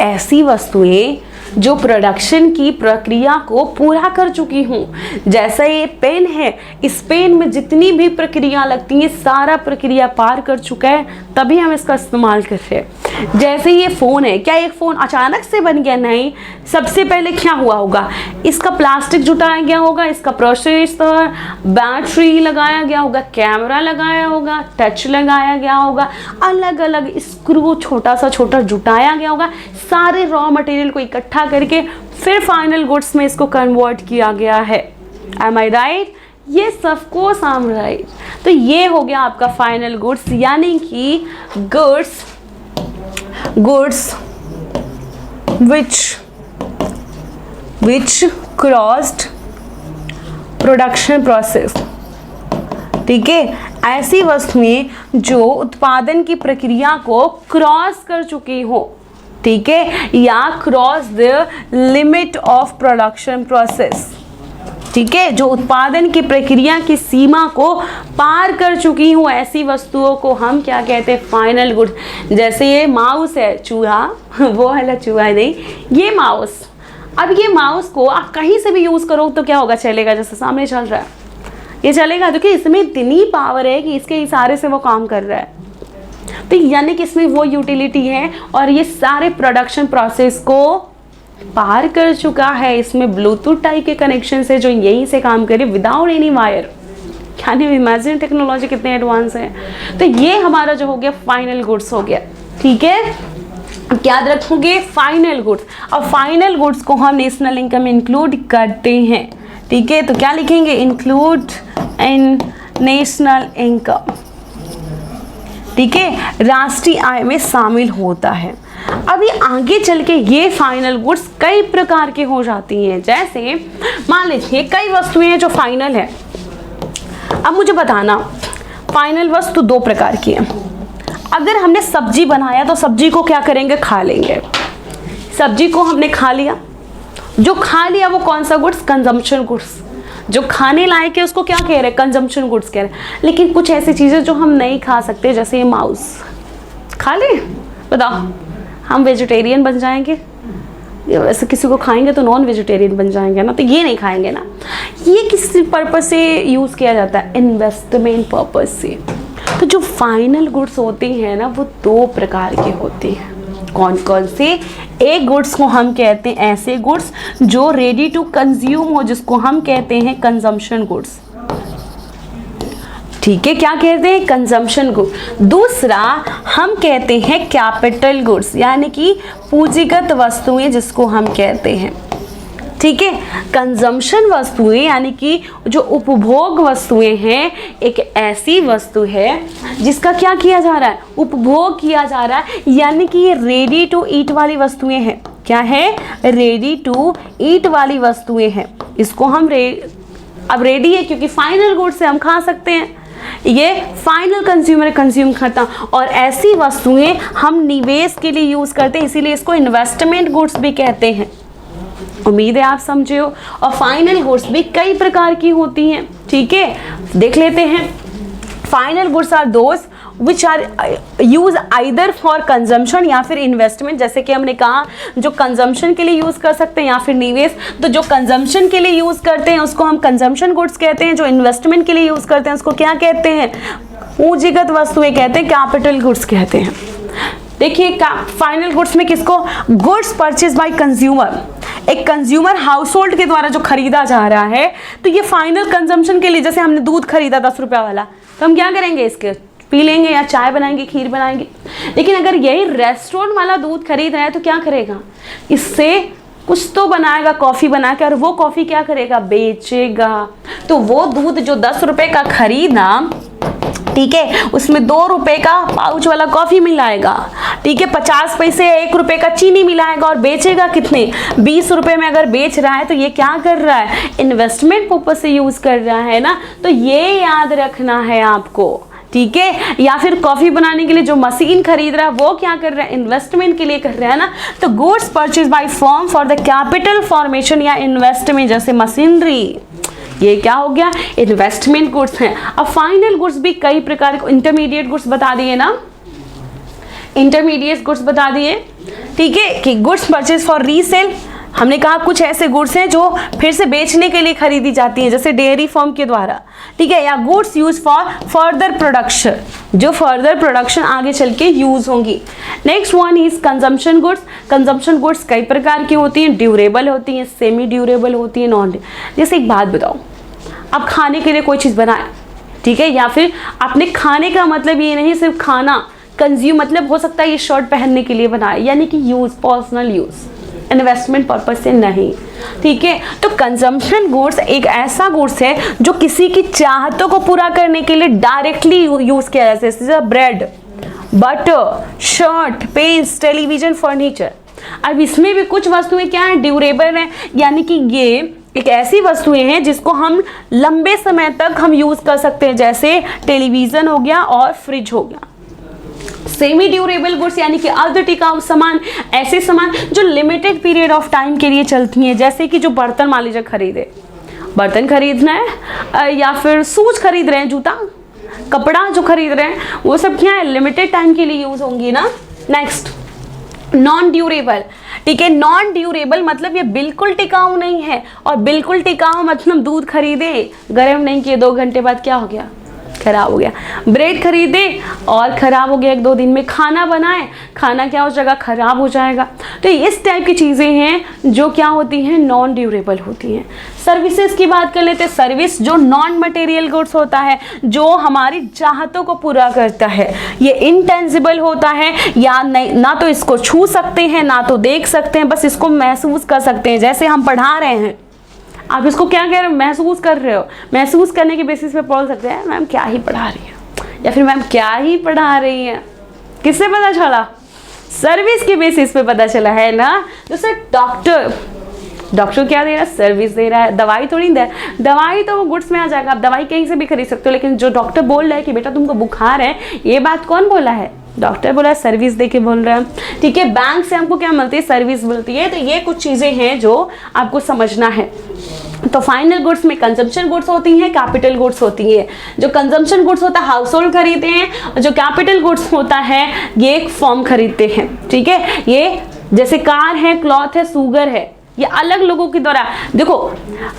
ऐसी वस्तुएं जो प्रोडक्शन की प्रक्रिया को पूरा कर चुकी हूँ। जैसा ये पेन है, इस पेन में जितनी भी प्रक्रिया लगती है सारा प्रक्रिया पार कर चुका है, तभी हम इसका इस्तेमाल कर रहे हैं। जैसे ये फ़ोन है, क्या एक फ़ोन अचानक से बन गया? नहीं। सबसे पहले क्या हुआ होगा? इसका प्लास्टिक जुटाया गया होगा, इसका प्रोसेसर, बैटरी लगाया गया होगा, कैमरा लगाया होगा, टच लगाया गया होगा, अलग अलग स्क्रू छोटा सा छोटा जुटाया गया होगा, सारे रॉ मटेरियल को इकट्ठा करके फिर फाइनल गुड्स में इसको कन्वर्ट किया गया है। एम आई राइट? ये सब कोर्स आई एम राइट। तो ये हो गया आपका फाइनल गुड्स, यानी कि goods which crossed production process, ठीक है। ऐसी वस्तुएं जो उत्पादन की प्रक्रिया को क्रॉस कर चुकी हो, ठीक है, या cross the limit of production process, ठीक है, जो उत्पादन की प्रक्रिया की सीमा को पार कर चुकी हूँ, ऐसी वस्तुओं को हम क्या कहते हैं? Final goods. जैसे ये माउस है, चूहा, वो वाला चूहा नहीं, ये माउस। अब ये माउस को आप कहीं से भी यूज़ करो तो क्या होगा? चलेगा। जैसे सामने चल रहा है, ये चलेगा, क्योंकि इसमें इतनी पावर है कि इसके इशारे से वो काम कर रहा है। तो यानी कि इसमें वो यूटिलिटी है और ये सारे प्रोडक्शन प्रोसेस को पार कर चुका है। इसमें ब्लूटूथ टाइप के कनेक्शन से जो यहीं से काम करे without any wire. Can you imagine technology कितने एडवांस है। तो ये हमारा जो हो गया फाइनल गुड्स हो गया, ठीक है। याद रखोगे फाइनल गुड्स, और फाइनल गुड्स को हम नेशनल इनकम में इंक्लूड करते हैं, ठीक है। तो क्या लिखेंगे, इंक्लूड इन नेशनल इनकम, ठीक है, राष्ट्रीय आय में शामिल होता है। अभी आगे चल के ये फाइनल गुड्स कई प्रकार के हो जाती हैं। जैसे मान लीजिए कई वस्तुएं हैं जो फाइनल है। अब मुझे बताना फाइनल वस्तु दो प्रकार की है। अगर हमने सब्जी बनाया तो सब्जी को क्या करेंगे, खा लेंगे। सब्जी को हमने खा लिया, जो खा लिया वो कौन सा गुड्स, कंजम्पशन गुड्स। जो खाने लायक है उसको क्या कह रहे हैं, कंजम्पशन गुड्स कह रहे हैं। लेकिन कुछ ऐसी चीज़ें जो हम नहीं खा सकते, जैसे ये माउस खा ले, बताओ हम वेजिटेरियन बन जाएंगे, वैसे किसी को खाएंगे तो नॉन वेजिटेरियन बन जाएंगे ना, तो ये नहीं खाएंगे ना। ये किस पर्पस से यूज़ किया जाता है, इन्वेस्टमेंट पर्पस से। तो जो फाइनल गुड्स होती हैं ना वो दो प्रकार की होती हैं। कौन कौन से, एक गुड्स को हम कहते हैं ऐसे गुड्स जो रेडी टू कंज्यूम हो, जिसको हम कहते हैं कंजम्पशन गुड्स, ठीक है। क्या कहते हैं, कंजम्पशन गुड्स। दूसरा हम कहते हैं कैपिटल गुड्स, यानी कि पूंजीगत वस्तुएं जिसको हम कहते हैं, ठीक है। कंजम्पशन वस्तुएं यानी कि जो उपभोग वस्तुएं हैं, एक ऐसी वस्तु है जिसका क्या किया जा रहा है, उपभोग किया जा रहा है, यानी कि ये रेडी टू ईट वाली वस्तुएं हैं। क्या है, रेडी टू ईट वाली वस्तुएं हैं। इसको हम अब रेडी है क्योंकि फाइनल गुड्स से हम खा सकते हैं, ये फाइनल कंज्यूमर कंज्यूम करता। और ऐसी वस्तुएं हम निवेश के लिए यूज करते हैं, इसीलिए इसको इन्वेस्टमेंट गुड्स भी कहते हैं। उम्मीद है आप समझे हो। और फाइनल गुड्स भी कई प्रकार की होती हैं, ठीक है, देख लेते हैं। Final goods are those which are use either for consumption या फिर इन्वेस्टमेंट। जैसे कि हमने कहा जो कंजम्पशन के लिए यूज कर सकते हैं या फिर निवेश। तो जो कंजम्पशन के लिए यूज करते हैं उसको हम कंजम्पशन गुड्स कहते हैं, जो इन्वेस्टमेंट के लिए यूज करते हैं उसको क्या कहते हैं, पूंजीगत वस्तुएं कहते हैं, कैपिटल गुड्स कहते हैं। देखिए फाइनल गुड्स में किसको, गुड्स परचेज बाय कंज्यूमर, एक कंज्यूमर हाउस होल्ड के द्वारा जो खरीदा जा रहा है। तो ये फाइनल कंजम्पशन के लिए, जैसे हमने दूध खरीदा 10 रुपये वाला, तो हम क्या करेंगे, इसके पी लेंगे या चाय बनाएंगे, खीर बनाएंगे। लेकिन अगर यही रेस्टोरेंट वाला दूध खरीद रहा है तो क्या करेगा, इससे कुछ तो बनाएगा, कॉफ़ी बनाकर, और वो कॉफ़ी क्या करेगा, बेचेगा। तो वो दूध जो 10 रुपये का खरीदा, ठीक है, उसमें 2 रुपये का पाउच वाला कॉफ़ी मिलाएगा, ठीक है, 50 पैसे 1 रुपये का चीनी मिलाएगा और बेचेगा कितने, 20 रुपये में अगर बेच रहा है। तो ये क्या कर रहा है, इन्वेस्टमेंट पर्पस से यूज़ कर रहा है ना। तो ये याद रखना है आपको, ठीक है। या फिर कॉफ़ी बनाने के लिए जो मशीन खरीद रहा है वो क्या कर रहा है, इन्वेस्टमेंट के लिए कर रहा है ना। तो goods purchase by firm for the capital formation या इन्वेस्टमेंट, जैसे मशीनरी, ये क्या हो गया, इन्वेस्टमेंट गुड्स हैं। अब फाइनल गुड्स भी कई प्रकार के, इंटरमीडिएट गुड्स बता दिए ना, इंटरमीडिएट गुड्स बता दिए, ठीक है, कि गुड्स परचेज फॉर रीसेल। हमने कहा कुछ ऐसे गुड्स हैं जो फिर से बेचने के लिए खरीदी जाती हैं, जैसे डेयरी फार्म के द्वारा, ठीक है, या goods use for further production, जो फर्दर प्रोडक्शन आगे चल के यूज होंगी। Next one is consumption goods. Consumption goods कई प्रकार की होती हैं, ड्यूरेबल होती हैं, सेमी ड्यूरेबल होती हैं, नॉन। जैसे एक बात बताओ, आप खाने के लिए कोई चीज़ बनाए, ठीक है, या फिर आपने खाने का मतलब ये नहीं सिर्फ खाना, कंज्यूम मतलब हो सकता है ये शर्ट पहनने के लिए बनाए, यानी कि use, personal use, investment purpose से नहीं, ठीक है। तो कंजम्पशन गुड्स एक ऐसा गुड्स है जो किसी की चाहतों को पूरा करने के लिए डायरेक्टली यूज किया जाता है, जैसे bread, butter, shirt, paints, television, furniture. अब इसमें भी कुछ वस्तुएं क्या है, ड्यूरेबल है, यानी कि ये एक ऐसी वस्तुएं हैं जिसको हम लंबे समय तक हम यूज कर सकते हैं, जैसे टेलीविजन हो गया और फ्रिज हो गया। सेमी ड्यूरेबल गुड्स यानी कि अर्ध टिकाऊ सामान, ऐसे सामान जो लिमिटेड पीरियड ऑफ टाइम के लिए चलती हैं, जैसे कि जो बर्तन मान लीजिए खरीदे, बर्तन खरीदना है या फिर शूज खरीद रहे हैं, जूता, कपड़ा जो खरीद रहे हैं, वो सब क्या है, लिमिटेड टाइम के लिए यूज होंगी ना। नेक्स्ट नॉन ड्यूरेबल, ठीक है, नॉन ड्यूरेबल मतलब ये बिल्कुल टिकाऊ नहीं है, और बिल्कुल टिकाऊ मतलब दूध खरीदे, गर्म नहीं किए, 2 घंटे बाद क्या हो गया, खराब हो गया। ब्रेड खरीदे और ख़राब हो गया 1-2 दिन में। खाना बनाए, खाना क्या हो जाएगा, ख़राब हो जाएगा। तो इस टाइप की चीज़ें हैं जो क्या होती हैं, नॉन ड्यूरेबल होती हैं। सर्विसेज की बात कर लेते हैं। सर्विस जो नॉन मटेरियल गुड्स होता है, जो हमारी चाहतों को पूरा करता है, ये इनटेंजिबल होता है, या नहीं, ना तो इसको छू सकते हैं ना तो देख सकते हैं, बस इसको महसूस कर सकते हैं। जैसे हम पढ़ा रहे हैं, आप इसको क्या कह रहे हो, महसूस कर रहे हो। महसूस करने के बेसिस पे बोल सकते हैं मैम क्या ही पढ़ा रही है, या फिर मैम क्या ही पढ़ा रही है। किससे पता चला, सर्विस के बेसिस पे पता चला है ना। जैसे डॉक्टर क्या दे रहा है, सर्विस दे रहा है, दवाई थोड़ी दे। दवाई तो वो गुड्स में आ जाएगा, आप दवाई कहीं से भी खरीद सकते हो, लेकिन जो डॉक्टर बोल रहा है कि बेटा तुमको बुखार है, ये बात कौन बोला है, डॉक्टर बोला है, सर्विस दे के बोल रहा है। ठीक है, बैंक से हमको क्या मिलती है, सर्विस मिलती है। तो ये कुछ चीज़ें हैं जो आपको समझना है। तो फाइनल गुड्स में कंजम्पशन गुड्स होती हैं, कैपिटल गुड्स होती है। जो कंजम्पशन गुड्स होता है हाउस होल्ड खरीदते हैं, और जो कैपिटल गुड्स होता है ये एक फर्म खरीदते हैं। ठीक है, ये जैसे कार है, क्लॉथ है, शुगर है, ये अलग लोगों के द्वारा। देखो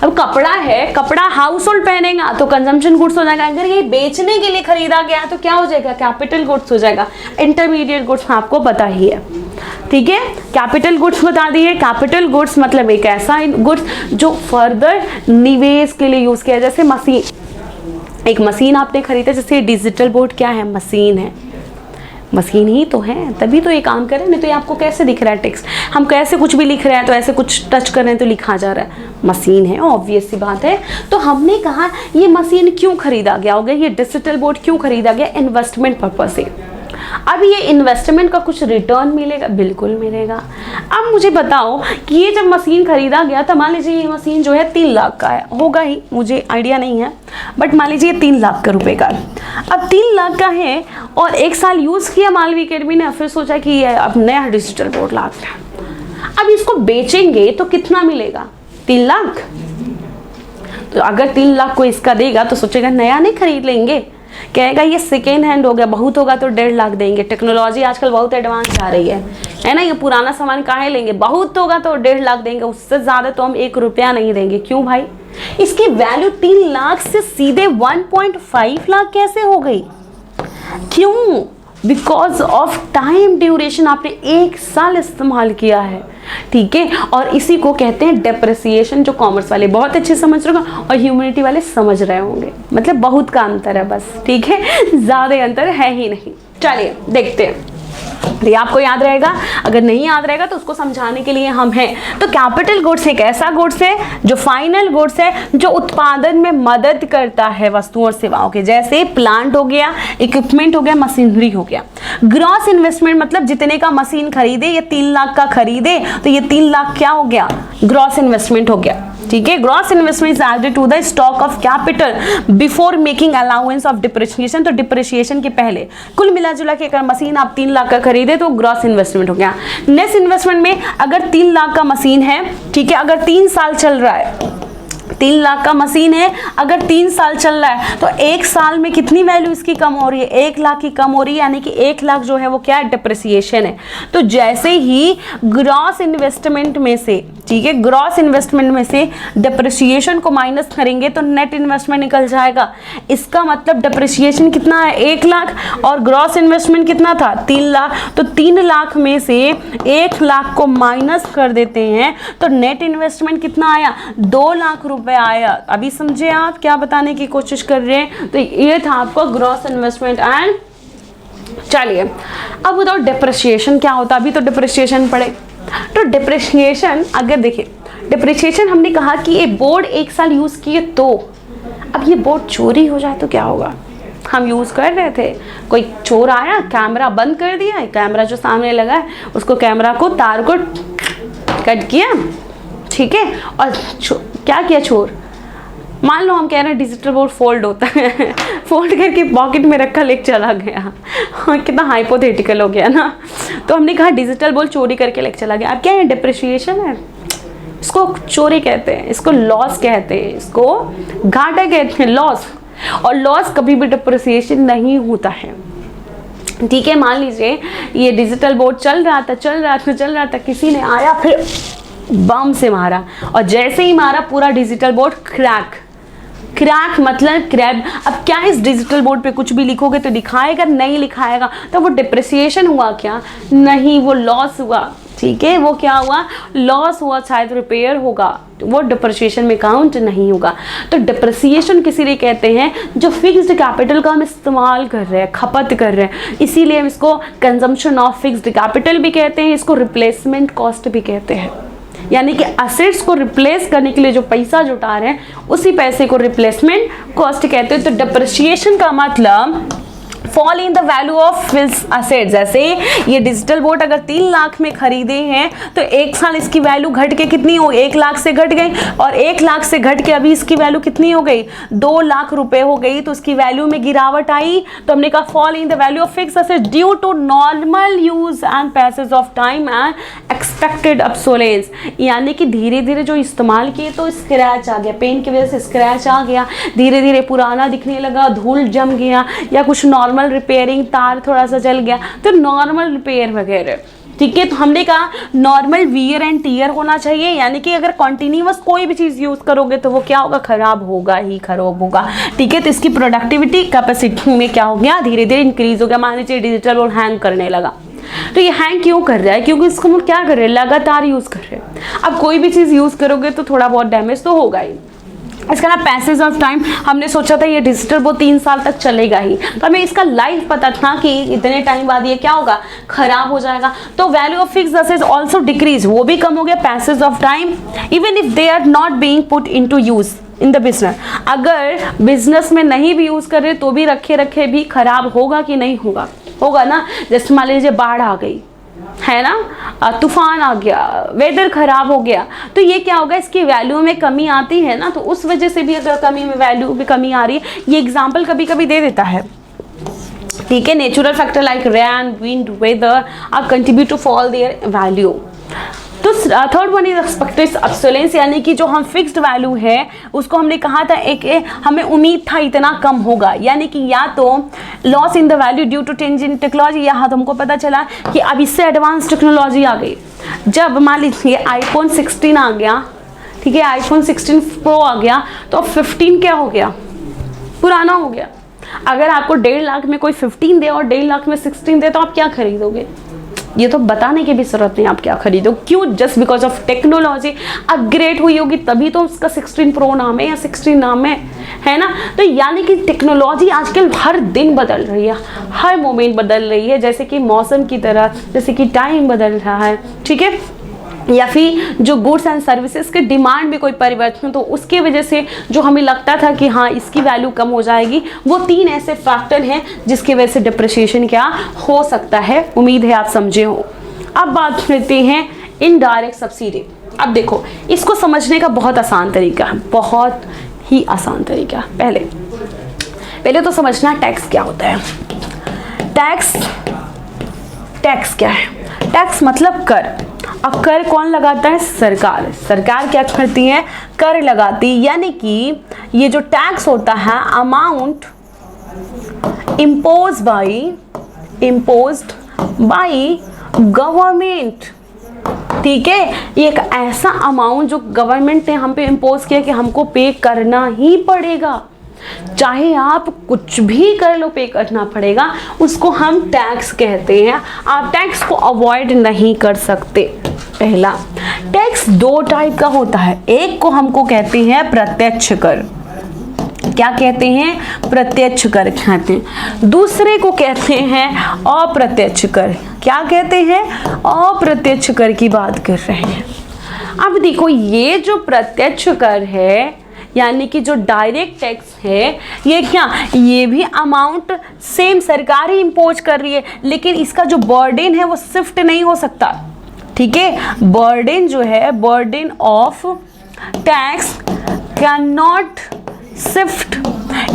अब कपड़ा है, कपड़ा हाउस होल्ड पहनेगा तो कंजम्पशन गुड्स हो जाएगा। अगर ये बेचने के लिए खरीदा गया तो क्या हो जाएगा, कैपिटल गुड्स हो जाएगा। इंटरमीडिएट गुड्स आपको पता ही है। ठीक है, कैपिटल गुड्स बता दिए। कैपिटल गुड्स मतलब एक ऐसा गुड्स जो फर्दर निवेश के लिए यूज किया। जैसे मशीन, एक मशीन आपने खरीदा, जैसे डिजिटल बोर्ड क्या है, मशीन है। मशीन ही तो है, तभी तो ये काम कर रहे हैं, नहीं तो ये आपको कैसे दिख रहा है टेक्स्ट। हम कैसे कुछ भी लिख रहे हैं तो ऐसे कुछ टच कर रहे हैं तो लिखा जा रहा है, मशीन है, ऑब्वियस सी बात है। तो हमने कहा ये मशीन क्यों खरीदा गया होगा, ये डिजिटल बोर्ड क्यों खरीदा गया, इन्वेस्टमेंट पर्पज से। अब ये इन्वेस्टमेंट का कुछ रिटर्न मिलेगा, बिल्कुल मिलेगा। अब मुझे बताओ कि ये जब मशीन खरीदा गया तो मान लीजिए ये मशीन जो है 3 लाख का है, होगा ही, मुझे आइडिया नहीं है, बट मान लीजिए 3 लाख का रुपए का। अब 3 लाख का है और 1 साल यूज़ किया मालवी अकेडमी ने, फिर सोचा कि ये अब नया डिजिटल बोर्ड ला दिया। अब इसको बेचेंगे तो कितना मिलेगा, 3 लाख। तो अगर 3 लाख को इसका देगा तो सोचेगा नया नहीं खरीद लेंगे, कहेगा ये सेकेंड हैंड हो गया, बहुत होगा तो 1.5 लाख देंगे। टेक्नोलॉजी आजकल बहुत एडवांस जा रही है ना, ये पुराना सामान काहे लेंगे, बहुत होगा तो 1.5 लाख देंगे, उससे ज़्यादा तो हम 1 रुपया नहीं देंगे। क्यों भाई, इसकी वैल्यू 3 लाख से सीधे 1.5 लाख कैसे हो गई, क्यों, बिकॉज ऑफ टाइम ड्यूरेशन, आपने 1 साल इस्तेमाल किया है। ठीक है, और इसी को कहते हैं डेप्रिसिएशन, जो कॉमर्स वाले बहुत अच्छे समझ रहे होंगे और ह्यूमैनिटी वाले समझ रहे होंगे। मतलब बहुत का अंतर है बस, ठीक है, ज़्यादा अंतर है ही नहीं। चलिए देखते हैं, ये आपको याद रहेगा, अगर नहीं याद रहेगा तो उसको समझाने के लिए हम हैं। तो कैपिटल गुड्स एक ऐसा गुड्स है जो फाइनल गुड्स है, जो उत्पादन में मदद करता है वस्तुओं और सेवाओं के, जैसे प्लांट हो गया, इक्विपमेंट हो गया, मशीनरी हो गया। ग्रॉस इन्वेस्टमेंट मतलब जितने का मशीन खरीदे, ये 3 लाख का खरीदे तो ये 3 लाख क्या हो गया, ग्रॉस इन्वेस्टमेंट हो गया। ठीक है, gross investment is added to the stock of capital before making allowance of depreciation. तो डिप्रिसिएशन के पहले कुल मिला जुला के अगर मशीन आप 3 लाख का खरीदे तो ग्रॉस इन्वेस्टमेंट हो गया। नेक्स्ट इन्वेस्टमेंट में अगर 3 लाख का मशीन है, ठीक है, अगर 3 साल चल रहा है, 3 लाख का मशीन है, अगर 3 साल चल रहा है तो 1 साल में कितनी वैल्यू इसकी कम हो रही है, 1 लाख की कम हो रही है, यानी कि 1 लाख जो है वो क्या है, डिप्रिसिएशन है। तो जैसे ही ग्रॉस इन्वेस्टमेंट में से, ठीक है, ग्रॉस इन्वेस्टमेंट में से डिप्रिसिएशन को माइनस करेंगे तो नेट इन्वेस्टमेंट निकल जाएगा। इसका मतलब डिप्रिसिएशन कितना है, 1 लाख, और ग्रॉस इन्वेस्टमेंट कितना था, 3 लाख। तो 3 लाख में से 1 लाख को माइनस कर देते हैं तो नेट इन्वेस्टमेंट कितना आया, 2 लाख रुपए आया। अभी समझे आप क्या बताने की कोशिश कर रहे हैं। तो ये था आपका ग्रॉस इन्वेस्टमेंट एंड। चलिए अब बताओ डिप्रिसिएशन क्या होता है, अभी तो डिप्रिसिएशन पढ़े। तो डिप्रिसिएशन, अगर देखिए डिप्रिसिएशन हमने कहा कि ये बोर्ड 1 साल यूज़ किए, तो अब ये बोर्ड चोरी हो जाए तो क्या होगा, हम यूज़ कर रहे थे, कोई चोर आया, कैमरा बंद कर दिया, कैमरा जो सामने लगा है उसको, कैमरा को तार को कट किया, ठीक है, और क्या किया चोर, मान लो हम कह रहे हैं डिजिटल बोर्ड फोल्ड होता है फोल्ड करके पॉकेट में रखा लेके चला गया, हाँ कितना हाइपोथेटिकल हो गया ना। तो हमने कहा डिजिटल बोर्ड चोरी करके लेके चला गया। अब क्या है, डिप्रिसिएशन है, इसको चोरी कहते हैं, इसको लॉस कहते हैं, इसको घाटा कहते हैं, लॉस। और लॉस कभी भी डिप्रिसिएशन नहीं होता है। ठीक है, मान लीजिए ये डिजिटल बोर्ड चल रहा था, किसी ने आया फिर बम से मारा, और जैसे ही मारा पूरा डिजिटल बोर्ड क्रैक, क्रैक मतलब क्रैब। अब क्या इस डिजिटल बोर्ड पे कुछ भी लिखोगे तो दिखाएगा, नहीं लिखाएगा तो वो डिप्रिसिएशन हुआ क्या? नहीं, वो लॉस हुआ। ठीक है, वो क्या हुआ? लॉस हुआ, शायद रिपेयर होगा, वो डिप्रिसिएशन में काउंट नहीं होगा। तो डिप्रिसिएशन किसी लिए कहते हैं जो फिक्स्ड कैपिटल का हम इस्तेमाल कर रहे हैं, खपत कर रहे हैं, इसीलिए हम इसको कंजम्पशन ऑफ फिक्स्ड कैपिटल भी कहते हैं, इसको रिप्लेसमेंट कॉस्ट भी कहते हैं। यानी कि असेट्स को रिप्लेस करने के लिए जो पैसा जुटा रहे हैं उसी पैसे को रिप्लेसमेंट कॉस्ट कहते हैं। तो डिप्रिसिएशन का मतलब fall in the value of fixed assets. जैसे ये डिजिटल बोर्ड अगर 3 लाख में खरीदे हैं तो 1 साल इसकी वैल्यू घट के कितनी हो, 1 लाख से घट गई, और 1 लाख से घट के अभी इसकी वैल्यू कितनी हो गई, 2 लाख रुपए हो गई। तो उसकी वैल्यू में गिरावट आई, तो हमने कहा fall in the value of fixed assets due to normal use and passage of time and expected obsolescence. यानी कि धीरे धीरे जो इस्तेमाल किए तो स्क्रैच आ गया, पेन की वजह से स्क्रैच आ गया, धीरे धीरे पुराना दिखने लगा, धूल जम गया, या कुछ नॉर्मल रिपेयरिंग, तार थोड़ा सा जल गया, तो नॉर्मल रिपेयर वगैरह। ठीक है, तो हमने कहा नॉर्मल वियर एंड टीयर होना चाहिए। यानी कि अगर कॉन्टिन्यूअस कोई भी चीज़ यूज़ करोगे तो वो क्या होगा, खराब होगा ही, खराब होगा। ठीक है, तो इसकी प्रोडक्टिविटी कैपेसिटी में क्या हो गया, धीरे धीरे इंक्रीज हो गया। मान लीजिए डिजिटल बोर्ड हैंग करने लगा, तो ये हैंग क्यों कर रहा है, क्योंकि इसको हम क्या कर रहे हैं, लगातार यूज़ कर रहे हैं। अब कोई भी चीज़ यूज़ करोगे तो थोड़ा बहुत डैमेज तो होगा ही। इसका ना पैसेज ऑफ टाइम, हमने सोचा था ये डिजिटल वो 3 साल तक चलेगा ही, तो हमें इसका लाइफ पता था कि इतने टाइम बाद ये क्या होगा, खराब हो जाएगा। तो value of fixed assets also decrease, वो भी कम हो गया। Passage of time even if they are not being put into use in the business, अगर बिजनेस में नहीं भी यूज कर रहे तो भी रखे रखे भी खराब होगा कि नहीं होगा, होगा ना। जैसे मान लीजिए बाढ़ आ गई है ना, तूफान आ गया, वेदर खराब हो गया, तो ये क्या होगा, इसकी वैल्यू में कमी आती है ना। तो उस वजह से भी अगर कमी में वैल्यू में कमी आ रही है, ये एग्जाम्पल कभी कभी दे देता है। ठीक है, natural factor like rain, wind, weather are contribute to fall their value. तो third one is expected obsolescence, यानी कि जो हम फिक्स्ड वैल्यू है उसको हमने कहा था हमें उम्मीद था इतना कम होगा, यानी कि या तो loss in the value due to change in technology, यहाँ तो हमको पता चला कि अब इससे एडवांस टेक्नोलॉजी आ गई। जब मान लीजिए आईफोन 16 आ गया, ठीक है, आईफोन 16 प्रो आ गया, तो अब 15 क्या हो गया, पुराना हो गया। अगर आपको 1.5 लाख में कोई 15 दे और 1.5 लाख में 16 दे तो आप क्या खरीदोगे, ये तो बताने की भी जरूरत नहीं आप क्या खरीदो। क्यों, just because of technology upgrade हुई होगी तभी तो उसका 16 प्रो नाम है या 16 नाम है ना। तो यानी कि टेक्नोलॉजी आजकल हर दिन बदल रही है, हर मोमेंट बदल रही है, जैसे कि मौसम की तरह, जैसे कि टाइम बदल रहा है। ठीक है, या फिर जो गुड्स एंड सर्विसेज के डिमांड में कोई परिवर्तन, तो उसके वजह से जो हमें लगता था कि हाँ इसकी वैल्यू कम हो जाएगी, वो 3 ऐसे फैक्टर हैं जिसकी वजह से डिप्रिसिएशन क्या हो सकता है। उम्मीद है आप समझे हो। अब बात करते हैं इनडायरेक्ट सब्सिडी। अब देखो, इसको समझने का बहुत आसान तरीका है, बहुत ही आसान तरीका। पहले तो समझना टैक्स क्या होता है। टैक्स क्या है, टैक्स मतलब कर। अब कर कौन लगाता है, सरकार। सरकार क्या करती है, कर लगाती, यानी कि ये जो टैक्स होता है अमाउंट इम्पोज्ड बाय गवर्नमेंट। ठीक है, ये एक ऐसा अमाउंट जो गवर्नमेंट ने हम पे इम्पोज किया कि हमको पे करना ही पड़ेगा, चाहे आप कुछ भी कर लो पे करना पड़ेगा, उसको हम टैक्स कहते हैं। आप टैक्स को अवॉइड नहीं कर सकते। पहला, टैक्स 2 टाइप का होता है, एक को हमको कहते हैं प्रत्यक्ष कर, क्या कहते हैं, प्रत्यक्ष कर कहते हैं। दूसरे को कहते हैं अप्रत्यक्ष कर, क्या कहते हैं, अप्रत्यक्ष कर की बात कर रहे हैं। अब देखो, ये जो प्रत्यक्ष कर है यानी कि जो डायरेक्ट टैक्स है, ये क्या, ये भी अमाउंट सेम सरकार ही इम्पोज कर रही है, लेकिन इसका जो बर्डन है वो शिफ्ट नहीं हो सकता। ठीक है, बर्डन जो है, burden of tax can not shift,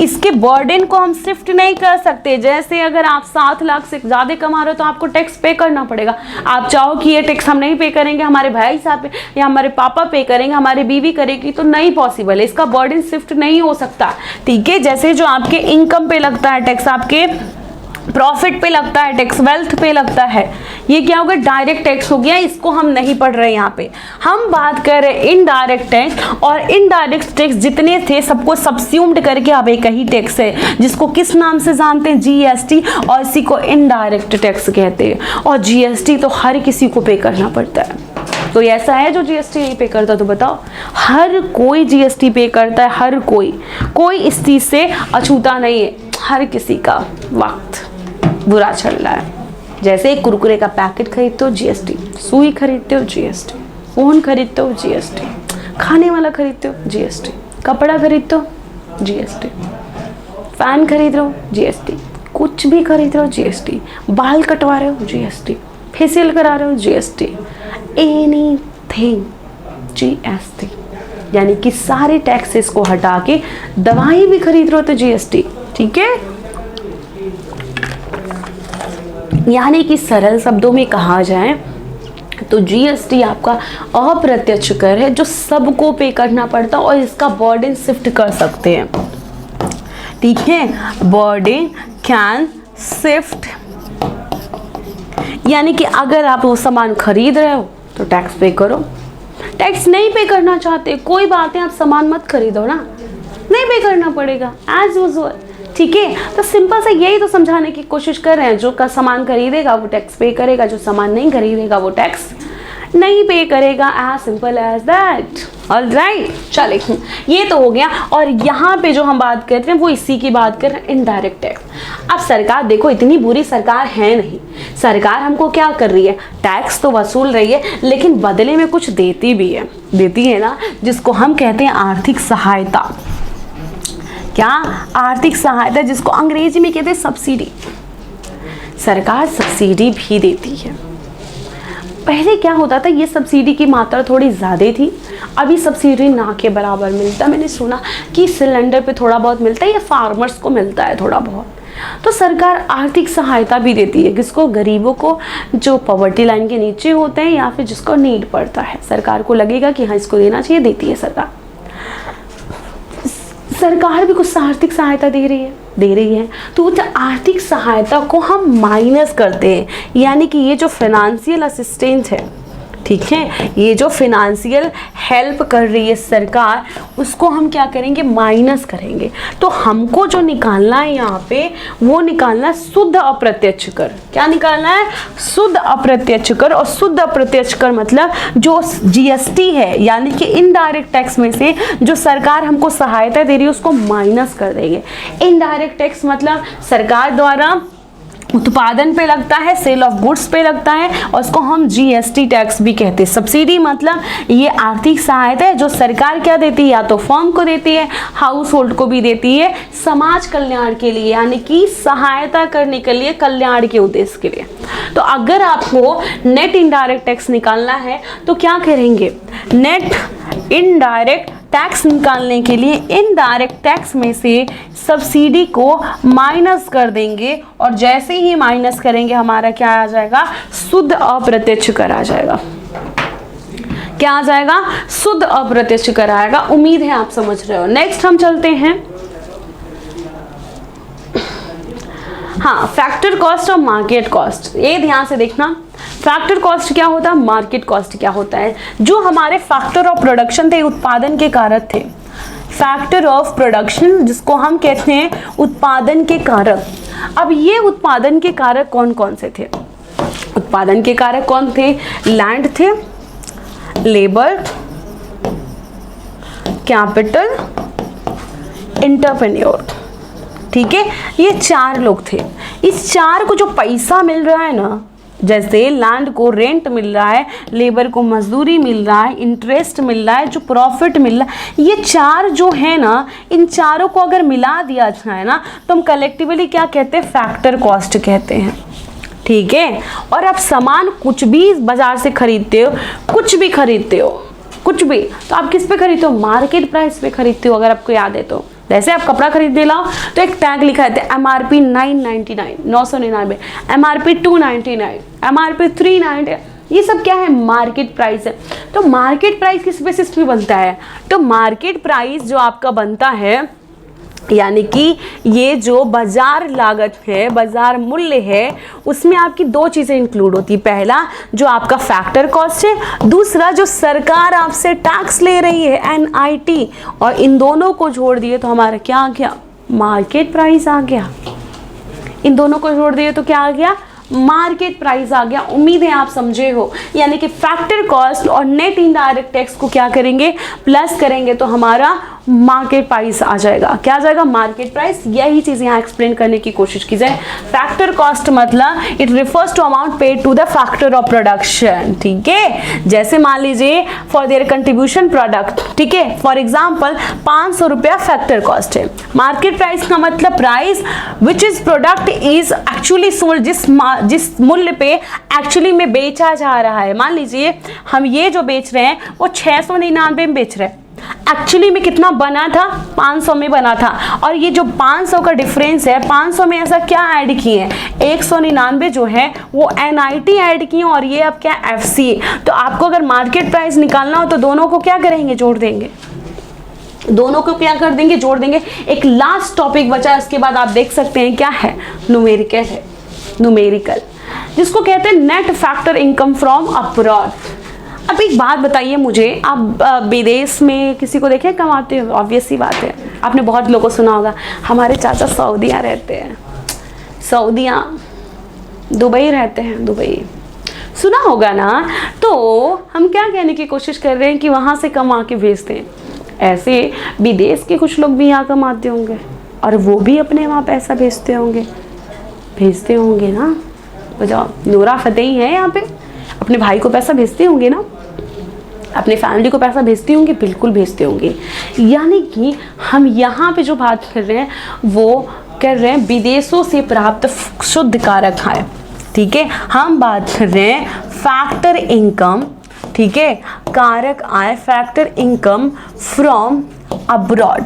इसके बर्डन को हम शिफ्ट नहीं कर सकते। जैसे अगर आप 7 लाख से ज़्यादा कमा रहे हो तो आपको टैक्स पे करना पड़ेगा। आप चाहो कि ये टैक्स हम नहीं पे करेंगे, हमारे भाई साहब या हमारे पापा पे करेंगे, हमारी बीवी करेगी, तो नहीं पॉसिबल है, इसका बर्डन शिफ्ट नहीं हो सकता। ठीक है, जैसे जो आपके इनकम पे लगता है टैक्स, आपके प्रॉफिट पे लगता है टैक्स, वेल्थ पे लगता है, ये क्या होगा, डायरेक्ट टैक्स हो गया। इसको हम नहीं पढ़ रहे यहाँ पे, हम बात कर रहे हैं इनडायरेक्ट टैक्स। और इनडायरेक्ट टैक्स जितने थे सबको सबस्यूम्ड करके अब एक ही टैक्स है, जिसको किस नाम से जानते हैं, जीएसटी, और इसी को इनडायरेक्ट टैक्स कहते हैं। और जीएसटी तो हर किसी को पे करना पड़ता है। तो ऐसा है जो जीएसटी नहीं पे करता, तो बताओ, हर कोई जीएसटी पे करता है, हर कोई इस चीज से अछूता नहीं है। हर किसी का वक्त बुरा चल रहा है। जैसे एक कुरकुरे का पैकेट खरीदते हो जीएसटी, सुई खरीदते हो जीएसटी, फोन खरीदते हो जीएसटी, खाने वाला खरीदते हो जीएसटी, कपड़ा खरीदते हो जीएसटी, फैन खरीद रहे हो जीएसटी, कुछ भी खरीद रहे हो जीएसटी, बाल कटवा रहे हो जीएसटी, फेशियल करा रहे हो जीएसटी, एनीथिंग जीएसटी। यानी कि सारे टैक्सेस को हटा के दवाई भी खरीद रहे हो तो जीएसटी। ठीक है, यानी कि सरल शब्दों में कहा जाए तो जीएसटी आपका अप्रत्यक्ष कर है जो सबको पे करना पड़ता है और इसका बर्डन शिफ्ट कर सकते हैं। ठीक है, बर्डन कैन शिफ्ट, यानी कि अगर आप वो सामान खरीद रहे हो तो टैक्स पे करो, टैक्स नहीं पे करना चाहते कोई बात है, आप सामान मत खरीदो ना, नहीं पे करना पड़ेगा एज यूजुअल। ठीक है, तो सिंपल से यही तो समझाने की कोशिश कर रहे हैं, जो का सामान खरीदेगा वो टैक्स पे करेगा, जो सामान नहीं खरीदेगा वो टैक्स नहीं पे करेगा, as simple as that. Alright, चले ये तो हो गया। और यहाँ पे जो हम बात कर रहे हैं वो इसी की बात कर रहे हैं, इनडायरेक्ट टैक्स। अब सरकार देखो, इतनी बुरी सरकार है नहीं, सरकार हमको क्या कर रही है, टैक्स तो वसूल रही है लेकिन बदले में कुछ देती भी है, देती है ना, जिसको हम कहते हैं आर्थिक सहायता। क्या, आर्थिक सहायता, जिसको अंग्रेजी में कहते हैं सब्सिडी। सरकार सब्सिडी भी देती है। पहले क्या होता था, ये सब्सिडी की मात्रा थोड़ी ज़्यादा थी, अभी सब्सिडी ना के बराबर मिलता। मैंने सुना कि सिलेंडर पे थोड़ा बहुत मिलता है या फार्मर्स को मिलता है थोड़ा बहुत। तो सरकार आर्थिक सहायता भी देती है, किसको, गरीबों को, जो पॉवर्टी लाइन के नीचे होते हैं या फिर जिसको नीड पड़ता है। सरकार को लगेगा कि हाँ इसको देना चाहिए, देती है सरकार। सरकार भी कुछ आर्थिक सहायता दे रही है। तो उस आर्थिक सहायता को हम माइनस करते हैं, यानी कि ये जो फाइनेंशियल असिस्टेंस है, ठीक है, ये जो फाइनेंशियल हेल्प कर रही है सरकार, उसको हम क्या करेंगे, माइनस करेंगे। तो हमको जो निकालना है यहाँ पे, वो निकालना है शुद्ध अप्रत्यक्ष कर। क्या निकालना है, शुद्ध अप्रत्यक्ष कर। और शुद्ध अप्रत्यक्ष कर मतलब जो जीएसटी है, यानी कि इनडायरेक्ट टैक्स में से जो सरकार हमको सहायता दे रही है उसको माइनस कर देंगे। इनडायरेक्ट टैक्स मतलब सरकार द्वारा उत्पादन पे लगता है, सेल ऑफ गुड्स पे लगता है, और उसको हम जीएसटी टैक्स भी कहते हैं। सब्सिडी मतलब ये आर्थिक सहायता है जो सरकार क्या देती है, या तो फर्म को देती है, हाउस होल्ड को भी देती है, समाज कल्याण के लिए, यानी कि सहायता करने के लिए, कल्याण के उद्देश्य के लिए। तो अगर आपको नेट इनडायरेक्ट टैक्स निकालना है तो क्या करेंगे, नेट इनडायरेक्ट टैक्स निकालने के लिए इनडायरेक्ट टैक्स में से सब्सिडी को माइनस कर देंगे, और जैसे ही माइनस करेंगे हमारा क्या आ जाएगा, शुद्ध अप्रत्यक्ष कर आ जाएगा। क्या आ जाएगा, शुद्ध अप्रत्यक्ष कर आएगा। उम्मीद है आप समझ रहे हो। नेक्स्ट हम चलते हैं, हाँ, फैक्टर कॉस्ट और मार्केट कॉस्ट। ये ध्यान से देखना, फैक्टर कॉस्ट क्या होता है, मार्केट कॉस्ट क्या होता है। जो हमारे फैक्टर ऑफ प्रोडक्शन थे, उत्पादन के कारक थे, फैक्टर ऑफ प्रोडक्शन जिसको हम कहते हैं उत्पादन के कारक। अब ये उत्पादन के कारक कौन कौन से थे, उत्पादन के कारक कौन थे, लैंड थे, लेबर, कैपिटल, एंटरप्रेन्योर। ठीक है, ये चार लोग थे। इस चार को जो पैसा मिल रहा है ना, जैसे लैंड को रेंट मिल रहा है, लेबर को मजदूरी मिल रहा है, इंटरेस्ट मिल रहा है, जो प्रॉफिट मिल रहा है, ये चार जो है ना, इन चारों को अगर मिला दिया जाए ना तो हम कलेक्टिवली क्या कहते हैं, फैक्टर कॉस्ट कहते हैं। ठीक है, और आप सामान कुछ भी बाजार से खरीदते हो, कुछ भी खरीदते हो, कुछ भी, तो आप किस पे खरीदते हो, मार्केट प्राइस पे खरीदते हो। अगर आपको याद है तो जैसे आप कपड़ा खरीदने लाओ तो एक टैग लिखा है MRP 999, 999, MRP 299, MRP 399, ये सब क्या है, मार्केट प्राइस है। तो मार्केट प्राइस किस बेसिस पे बनता है, तो मार्केट प्राइस जो आपका बनता है यानी कि ये जो बाजार लागत है, बाजार मूल्य है, उसमें आपकी दो चीज़ें इंक्लूड होती है। पहला जो आपका फैक्टर कॉस्ट है, दूसरा जो सरकार आपसे टैक्स ले रही है NIT, और इन दोनों को जोड़ दिए तो हमारा क्या आ गया, मार्केट प्राइस आ गया। इन दोनों को जोड़ दिए तो क्या आ गया, मार्केट प्राइस आ गया। उम्मीद है आप समझे हो। यानी कि फैक्टर कॉस्ट और नेट इनडायरेक्ट टैक्स को क्या करेंगे, प्लस करेंगे तो हमारा मार्केट प्राइस आ जाएगा। क्या आ जाएगा, मार्केट प्राइस। यही चीज़ यहाँ एक्सप्लेन करने की कोशिश की जाए। फैक्टर कॉस्ट मतलब it refers to amount paid to the factor of production. ठीक है, जैसे मान लीजिए फॉर देयर कंट्रीब्यूशन प्रोडक्ट, ठीक है, फॉर एग्जाम्पल 500 रुपया फैक्टर कॉस्ट है। मार्केट प्राइस का मतलब price which is product is actually sold, जिस मूल्य पे एक्चुअली में बेचा जा रहा है। मान लीजिए हम ये जो बेच रहे हैं वो 699 में बेच रहे हैं, एक्चुअली में कितना बना था, 500 में बना था। और ये जो 500 का डिफरेंस है, 500 में ऐसा क्या ऐड किए हैं, 199 जो है वो NIT ऐड किए, और ये अब क्या FCA। तो आपको अगर मार्केट प्राइस निकालना हो तो दोनों को क्या करेंगे, जोड़ देंगे। दोनों को क्या कर देंगे, जोड़ देंगे। एक लास्ट टॉपिक बचा, इसके बाद आप देख सकते हैं क्या है, न्यूमेरिकल है, न्यूमेरिकल, जिसको कहते हैं net factor income from abroad. अब एक बात बताइए मुझे, आप विदेश में किसी को देखे कमाते हो, ऑब्वियस सी बात है, आपने बहुत लोगों को सुना होगा, हमारे चाचा सऊदीया रहते हैं, सऊदीया दुबई रहते हैं, दुबई सुना होगा ना। तो हम क्या कहने की कोशिश कर रहे हैं कि वहाँ से कमा के भेजते हैं। ऐसे विदेश के कुछ लोग भी यहाँ कमाते होंगे और वो भी अपने वहाँ पैसा भेजते होंगे ना। बताओ, नूरा फतेही है यहाँ पे, अपने भाई को पैसा भेजते होंगे ना, अपने फैमिली को पैसा भेजते होंगे, बिल्कुल भेजते होंगे। यानी कि हम यहाँ पे जो बात कर रहे हैं वो कर रहे हैं विदेशों से प्राप्त शुद्ध कारक आय। ठीक है, हम बात कर रहे हैं फैक्टर इनकम, ठीक है, कारक आय, फैक्टर इनकम फ्रॉम अब्रॉड।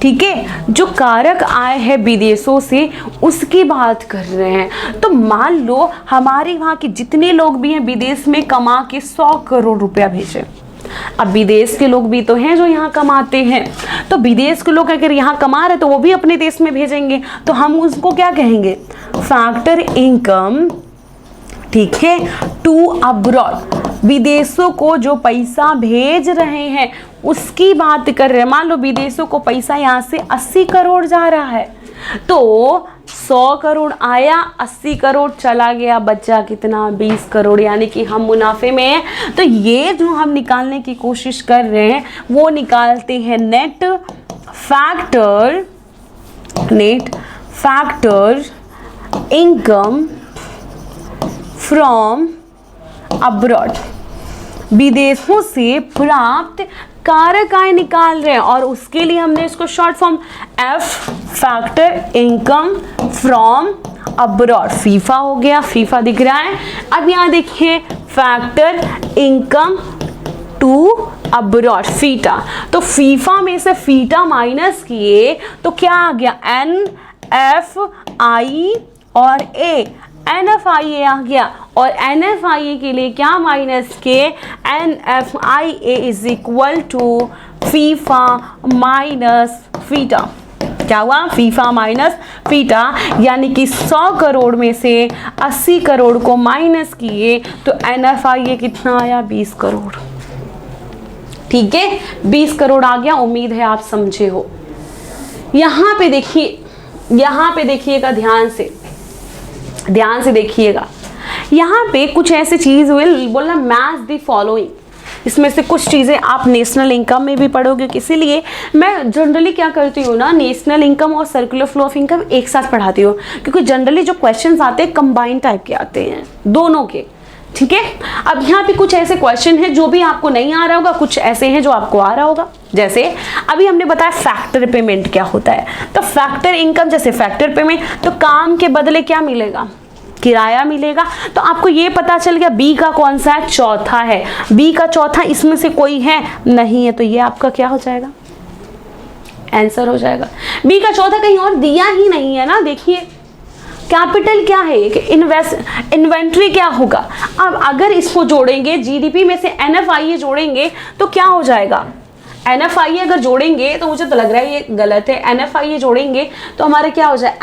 ठीक है, जो कारक आय है विदेशों से उसकी बात कर रहे हैं। तो मान लो हमारे वहाँ के जितने लोग भी हैं विदेश में कमा के 100 करोड़ रुपया भेजे। अब विदेश के लोग भी तो हैं जो यहाँ कमाते हैं, तो विदेश के लोग अगर यहाँ कमा रहे तो वो भी अपने देश में भेजेंगे, तो हम उसको क्या कहेंगे, फैक्टर इनकम, ठीक है, टू अब्रॉड। विदेशों को जो पैसा भेज रहे हैं उसकी बात कर रहे हैं। मान लो विदेशों को पैसा यहाँ से 80 करोड़ जा रहा है, तो 100 करोड़ आया, 80 करोड़ चला गया, बचा कितना, 20 करोड़, यानी कि हम मुनाफे में हैं। तो ये जो हम निकालने की कोशिश कर रहे हैं वो निकालते हैं net factor income from abroad. विदेशों से प्राप्त कारक आय निकाल रहे हैं और उसके लिए हमने इसको short form F factor income from abroad, FIFA हो गया, फीफा दिख रहा है। अब यहाँ देखिए factor income to abroad, FITA, तो फीफा में से फीटा माइनस किए तो क्या आ गया, NFI और A, NFIA आ गया, और NFIA के लिए क्या माइनस के, NFIA is equal to FIFA minus FITA. क्या हुआ, फीफा माइनस फीटा, यानी कि 100 करोड़ में से 80 करोड़ को माइनस किए तो NFIA कितना आया, 20 करोड़। ठीक है, 20 करोड़ आ गया। उम्मीद है आप समझे हो। यहाँ पे देखिएगा, ध्यान से देखिएगा। यहाँ पे कुछ ऐसे चीज़ हुए, बोलना मैच द फॉलोइंग। इसमें से कुछ चीज़ें आप नेशनल इनकम में भी पढ़ोगे, इसीलिए मैं जनरली क्या करती हूँ ना, नेशनल इनकम और सर्कुलर फ्लो ऑफ इनकम एक साथ पढ़ाती हूँ, क्योंकि जनरली जो क्वेश्चंस आते हैं कंबाइंड टाइप के आते हैं दोनों के। ठीक है, अब यहाँ पे कुछ ऐसे क्वेश्चन है जो भी आपको नहीं आ रहा होगा, कुछ ऐसे हैं जो आपको आ रहा होगा। जैसे अभी हमने बताया फैक्टर पेमेंट क्या होता है, तो फैक्टर इनकम जैसे फैक्टर पेमेंट, तो काम के बदले क्या मिलेगा, किराया मिलेगा। तो आपको ये पता चल गया बी का कौन सा है, चौथा है, बी का चौथा, इसमें से कोई है नहीं है, तो ये आपका क्या हो जाएगा, आंसर हो जाएगा। बी का चौथा कहीं और दिया ही नहीं है ना। देखिए कैपिटल क्या है, इन्वेंट्री क्या होगा। अब अगर इसको जोड़ेंगे, जीडीपी में से NFIA जोड़ेंगे तो क्या हो जाएगा, NFIA अगर जोड़ेंगे तो मुझे तो लग रहा है ये गलत है, NFIA जोड़ेंगे तो हमारा क्या हो जाए,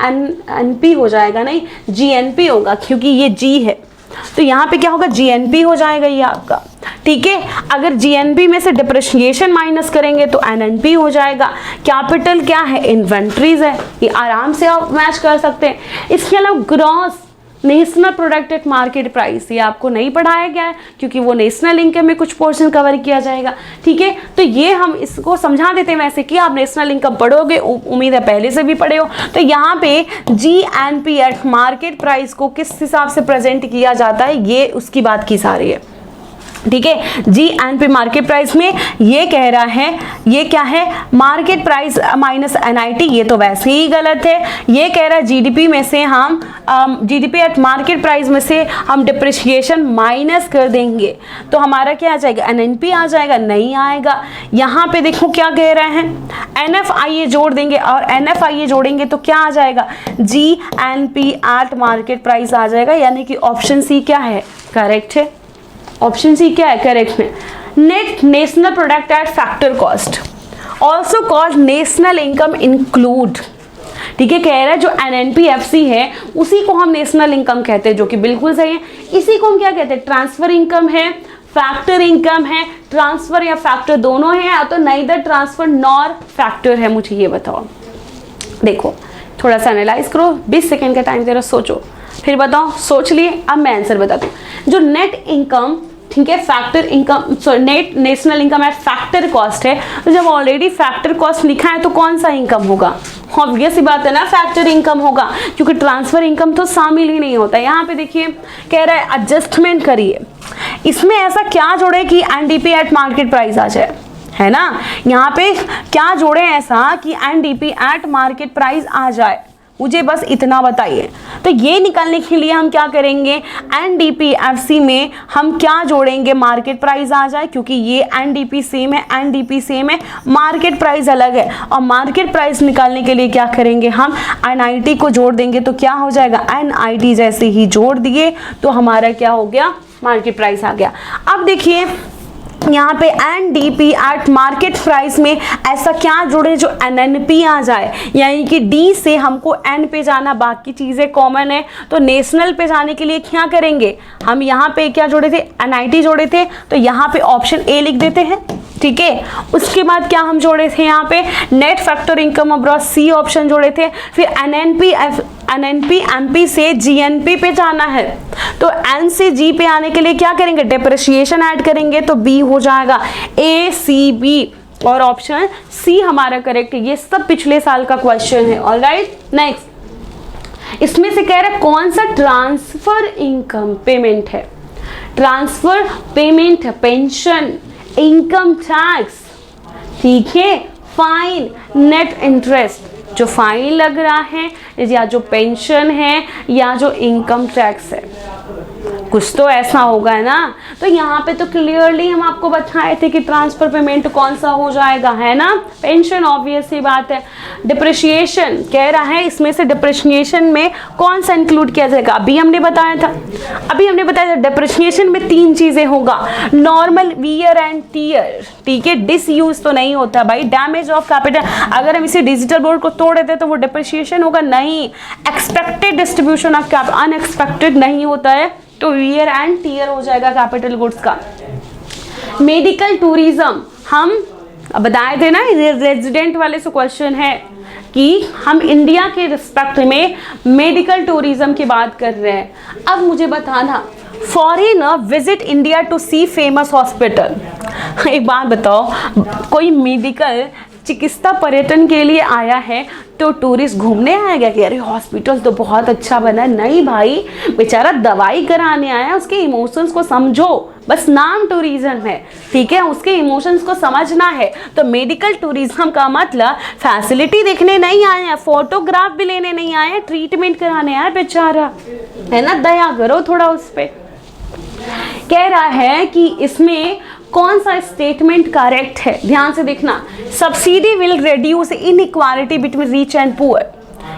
NP हो जाएगा, नहीं GNP होगा, क्योंकि ये G है तो यहाँ पे क्या होगा, GNP हो जाएगा ये आपका। ठीक है, अगर GNP में से डिप्रिसिएशन माइनस करेंगे तो NNP हो जाएगा। कैपिटल क्या है, इन्वेंट्रीज है, ये आराम से आप मैच कर सकते हैं। इसके अलावा gross national product at market price, ये आपको नहीं पढ़ाया गया है क्योंकि वो नेशनल इनकम में कुछ पोर्शन कवर किया जाएगा। ठीक है, तो ये हम इसको समझा देते हैं, वैसे कि आप नेशनल इनकम पढ़ोगे, उम्मीद है पहले से भी पढ़े हो। तो यहाँ पे GNP एट मार्केट प्राइस को किस हिसाब से प्रेजेंट किया जाता है, ये उसकी बात की जा रही है। ठीक है, GNP मार्केट प्राइस में ये कह रहा है, ये क्या है, मार्केट प्राइस माइनस NIT, ये तो वैसे ही गलत है। ये कह रहा है GDP में से हम GDP एट मार्केट प्राइस में से हम डिप्रिसिएशन माइनस कर देंगे तो हमारा क्या आ जाएगा, NNP आ जाएगा, नहीं आएगा। यहाँ पे देखो क्या कह रहे हैं, NFIA जोड़ देंगे और NFIA जोड़ेंगे तो क्या आ जाएगा, GNP एट मार्केट प्राइस आ जाएगा, यानी कि ऑप्शन सी क्या है, करेक्ट है। ऑप्शन सी क्या है, करेक्ट है। Net national product at factor cost also called national income include. ठीक है, कह रहा है जो NNPFC है उसी को हम नेशनल इनकम कहते हैं, जो कि बिल्कुल सही है। इसी को हम क्या कहते हैं, ट्रांसफर इनकम है, फैक्टर इनकम है, ट्रांसफर या फैक्टर दोनों है, या तो नाइदर ट्रांसफर नॉर फैक्टर है। मुझे ये बताओ, देखो थोड़ा सा एनालाइज करो, 20 सेकेंड का टाइम दे रहा, सोचो, फिर बताओ। सोच लिए, अब मैं आंसर बताती हूँ। जो नेट इनकम, ठीक है, factor income, sorry net national income eight factor cost है, तो जब ऑलरेडी फैक्टर कॉस्ट लिखा है तो कौन सा इनकम होगा, ऑब्वियस सी बात है ना, फैक्टर इनकम होगा, क्योंकि ट्रांसफर इनकम तो शामिल ही नहीं होता। यहाँ पे देखिए कह रहा है एडजस्टमेंट करिए, इसमें ऐसा क्या जोड़े कि NDP एट मार्केट प्राइस आ जाए, है ना। यहाँ पे क्या जोड़े ऐसा कि NDP एट मार्केट प्राइस आ जाए, मुझे बस इतना बताइए। तो ये निकालने के लिए हम क्या करेंगे, NDPFC में हम क्या जोड़ेंगे, मार्केट प्राइस आ जाए, क्योंकि ये NDP सेम है, NDP सेम है, मार्केट प्राइस अलग है। और मार्केट प्राइस निकालने के लिए क्या करेंगे, हम NIT को जोड़ देंगे तो क्या हो जाएगा, NIT जैसे ही जोड़ दिए तो हमारा क्या हो गया, मार्केट प्राइस आ गया। अब देखिए यहाँ पे NDP एट मार्केट प्राइस में ऐसा क्या जोड़े जो NNP आ जाए, यानी कि D से हमको N पे जाना, बाकी चीज़ें कॉमन है, तो नेशनल पे जाने के लिए क्या करेंगे, हम यहाँ पे क्या जोड़े थे, NIT जोड़े थे, तो यहाँ पे ऑप्शन A लिख देते हैं। ठीक है, उसके बाद क्या हम जोड़े थे, यहाँ पे net factor income abroad C option जोड़े थे। फिर NNP MP से GNP पे जाना है, तो N से G पे आने के लिए क्या करेंगे, डिप्रिसिएशन ऐड करेंगे, तो B हो जाएगा, ACB और ऑप्शन C हमारा करेक्ट है। ये सब पिछले साल का क्वेश्चन है। ऑलराइट, नेक्स्ट, इसमें से कह रहा है कौन सा ट्रांसफर इनकम पेमेंट है, ट्रांसफर पेमेंट है, पेंशन, इनकम टैक्स, ठीक है, फाइन, नेट इंटरेस्ट, जो फाइन लग रहा है या जो पेंशन है या जो इनकम टैक्स है, कुछ तो ऐसा होगा है ना। तो यहाँ पे तो क्लियरली हम आपको बताए थे कि ट्रांसफर पेमेंट कौन सा हो जाएगा, है ना, पेंशन, ऑब्वियस सी बात है। डिप्रिसिएशन कह रहा है इसमें से डिप्रिसिएशन में कौन सा इंक्लूड किया जाएगा, अभी हमने बताया था, डिप्रिसिएशन में 3 चीजें होगा, नॉर्मल, वियर एंड टीयर। ठीक है, डिसयूज तो नहीं होता भाई, डैमेज ऑफ कैपिटल, अगर हम इसे डिजिटल बोर्ड को तोड़ देते तो वो डिप्रिसिएशन होगा, नहीं, expected distribution of capital, unexpected नहीं होता है, तो वियर एंड टीयर हो जाएगा कैपिटल गुड्स का। मेडिकल टूरिज्म, हम बताए थे ना, रेजिडेंट वाले से क्वेश्चन है कि हम इंडिया के रिस्पेक्ट में मेडिकल टूरिज्म की बात कर रहे हैं। अब मुझे बताना, foreigner visit India to see famous hospital, एक बात बताओ, कोई मेडिकल चिकित्सा पर्यटन के लिए आया है तो टूरिस्ट घूमने आएगा कि अरे हॉस्पिटल तो बहुत अच्छा बना है, नहीं भाई, बेचारा दवाई कराने आया, उसके इमोशंस को समझो, बस नाम टूरिज्म है, ठीक है, उसके इमोशंस को समझना है। तो मेडिकल टूरिज्म का मतलब फैसिलिटी देखने नहीं आए हैं, फोटोग्राफ भी लेने नहीं आए हैं, ट्रीटमेंट कराने आए बेचारा, है ना, दया करो थोड़ा उस पर। कह रहा है कि इसमें कौन सा स्टेटमेंट करेक्ट है, ध्यान से देखना, subsidy will reduce inequality between rich and poor,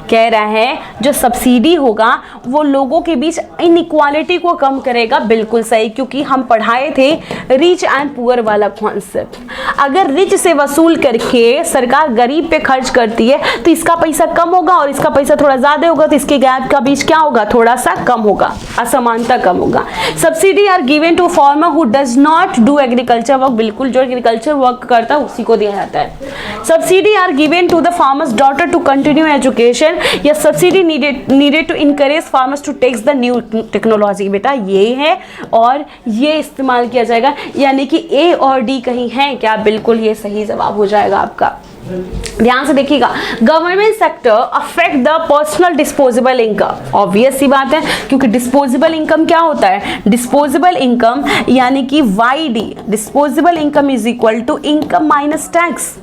कह रहा है जो सब्सिडी होगा वो लोगों के बीच इनइक्वालिटी को कम करेगा। बिल्कुल सही, क्योंकि हम पढ़ाए थे रिच एंड पुअर वाला कॉन्सेप्ट। अगर रिच से वसूल करके सरकार गरीब पे खर्च करती है तो इसका पैसा कम होगा और इसका पैसा थोड़ा ज़्यादा होगा, तो इसके गैप का बीच क्या होगा, थोड़ा सा कम होगा, असमानता कम होगा। Subsidy are given to farmer who does not do agriculture work, बिल्कुल जो एग्रीकल्चर वर्क करता है उसी को दिया जाता है। Subsidy are given to the farmers daughter to continue education, या subsidy needed to encourage farmers to takes the new technology. बेटा ये है और ये इस्तेमाल किया जाएगा, यानी कि ए और डी कहीं है क्या, बिल्कुल ये सही जवाब हो जाएगा आपका। ध्यान से देखिएगा, government sector affect the personal disposable income. Obvious सी बात है, क्योंकि डिस्पोजेबल इनकम क्या होता है, डिस्पोजेबल इनकम यानी कि YD, disposable income is equal to income minus tax.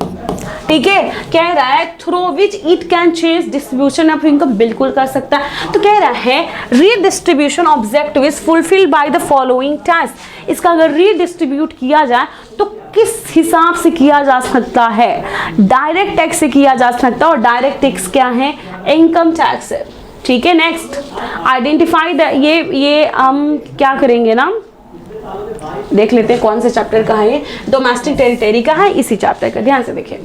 ठीक है, कह रहा है through which it can change distribution of income, बिल्कुल कर सकता है। तो कह रहा है redistribution objective is fulfilled by the following task. इसका अगर रीडिस्ट्रीब्यूट किया जाए तो किस हिसाब से किया जा सकता है, डायरेक्ट टैक्स से किया जा सकता है, और डायरेक्ट टैक्स क्या है, इनकम टैक्स है। ठीक है, नेक्स्ट आइडेंटिफाई द, ये हम क्या करेंगे ना, देख लेते हैं कौन से चैप्टर का है, डोमेस्टिक टेरिटरी का है, इसी चैप्टर का। ध्यान से देखिए,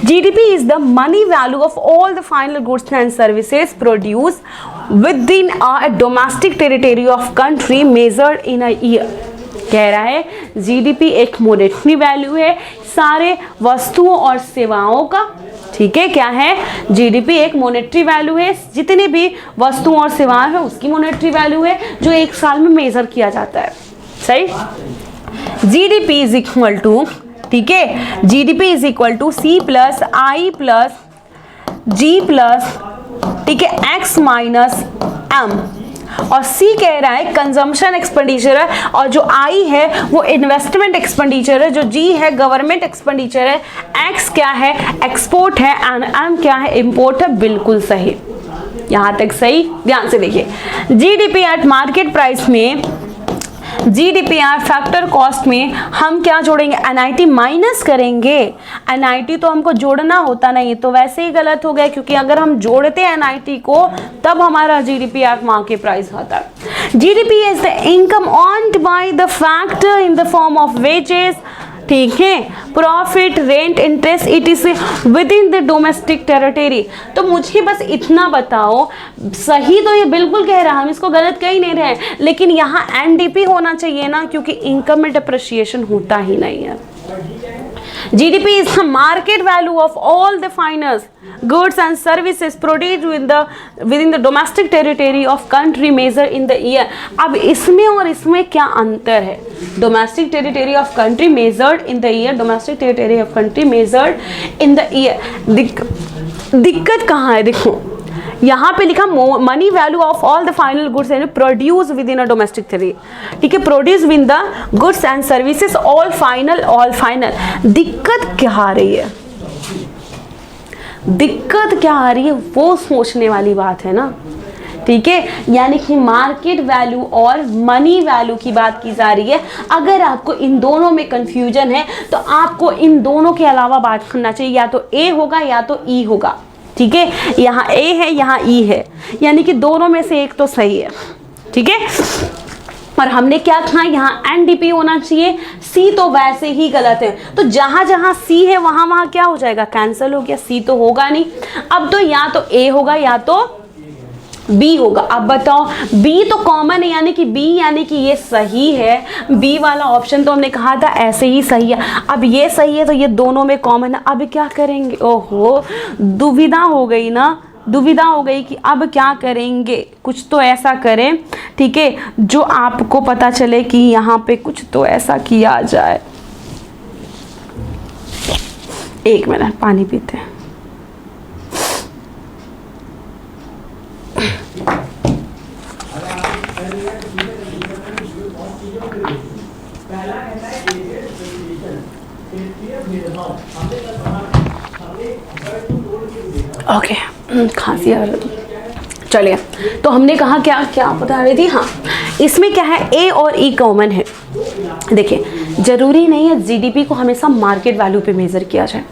GDP is the money value of all the final goods and services produce with in a domestic territory of country measured in a year. कह रहा है जीडीपी एक मॉनेटरी वैल्यू है सारे वस्तुओं और सेवाओं का। ठीक है, क्या है, जीडीपी एक मॉनेटरी वैल्यू है, जितने भी वस्तुओं और सेवाएं हैं उसकी मॉनेटरी वैल्यू है, जो एक साल में मेजर किया जाता है। सही, जीडीपी इज इक्वल टू, ठीक है, GDP is equal to C plus I plus G plus, ठीक है, X माइनस M। और C कह रहा है कंजम्पशन एक्सपेंडिचर है, और जो I है वो इन्वेस्टमेंट एक्सपेंडिचर है, जो G है गवर्नमेंट एक्सपेंडिचर है, X क्या है, एक्सपोर्ट है, एंड M क्या है, इंपोर्ट है। बिल्कुल सही, यहाँ तक सही। ध्यान से देखिए, जीडीपी एट मार्केट प्राइस में, GDPR फैक्टर कॉस्ट में हम क्या जोड़ेंगे, NIT माइनस करेंगे। NIT तो हमको जोड़ना होता नहीं, तो वैसे ही गलत हो गया, क्योंकि अगर हम जोड़ते हैं NIT को तब हमारा GDPR मार्केट प्राइस होता है। GDP is the income earned by the factor in the form of wages, ठीक है, profit, rent, interest, it is with in the domestic territory. तो मुझे बस इतना बताओ, सही तो ये बिल्कुल कह रहा है, हम इसको गलत कह ही नहीं रहे, लेकिन यहाँ NDP होना चाहिए ना, क्योंकि इनकम में डिप्रिसिएशन होता ही नहीं है। GDP is the market value of all the finance goods and services produced within the domestic territory of country measured in the year। अब इसमें और इसमें क्या अंतर है, domestic territory of country measured in the year, domestic territory of country measured in the year। दिक्कत कहाँ है, देखो यहाँ पे लिखा money value of all the final goods and produce with in a domestic territory. ठीक है, produce with the goods and services all final. दिक्कत क्या आ रही है, दिक्कत क्या आ रही है वो सोचने वाली बात है ना। ठीक है, यानी कि मार्केट वैल्यू और मनी वैल्यू की बात की जा रही है। अगर आपको इन दोनों में कंफ्यूजन है तो आपको इन दोनों के अलावा बात करना चाहिए, या तो ए होगा या तो ई होगा। ठीक है, यहाँ ए है यहाँ ई है, यानी कि दोनों में से एक तो सही है। ठीक है, और हमने क्या कहा, यहाँ NDP होना चाहिए, C तो वैसे ही गलत है, तो जहाँ जहाँ C है वहाँ वहाँ क्या हो जाएगा, कैंसिल हो गया, C तो होगा नहीं। अब तो या तो A होगा या तो B होगा। अब बताओ, B तो कॉमन है, यानी कि B यानी कि ये सही है। B वाला ऑप्शन तो हमने कहा था ऐसे ही सही है। अब ये सही है तो ये दोनों में कॉमन है। अब क्या करेंगे, ओहो दुविधा हो गई ना, दुविधा हो गई कि अब क्या करेंगे। कुछ तो ऐसा करें, ठीक है, जो आपको पता चले कि यहाँ पे कुछ तो ऐसा किया जाए। एक मिनट पानी पीते हैं। ओके, खांसी आ रही। चलिए, तो हमने कहा क्या क्या बता रही थी, हाँ इसमें क्या है, ए और ई कॉमन है। देखिए, जरूरी नहीं है जीडीपी को हमेशा मार्केट वैल्यू पे मेजर किया जाए।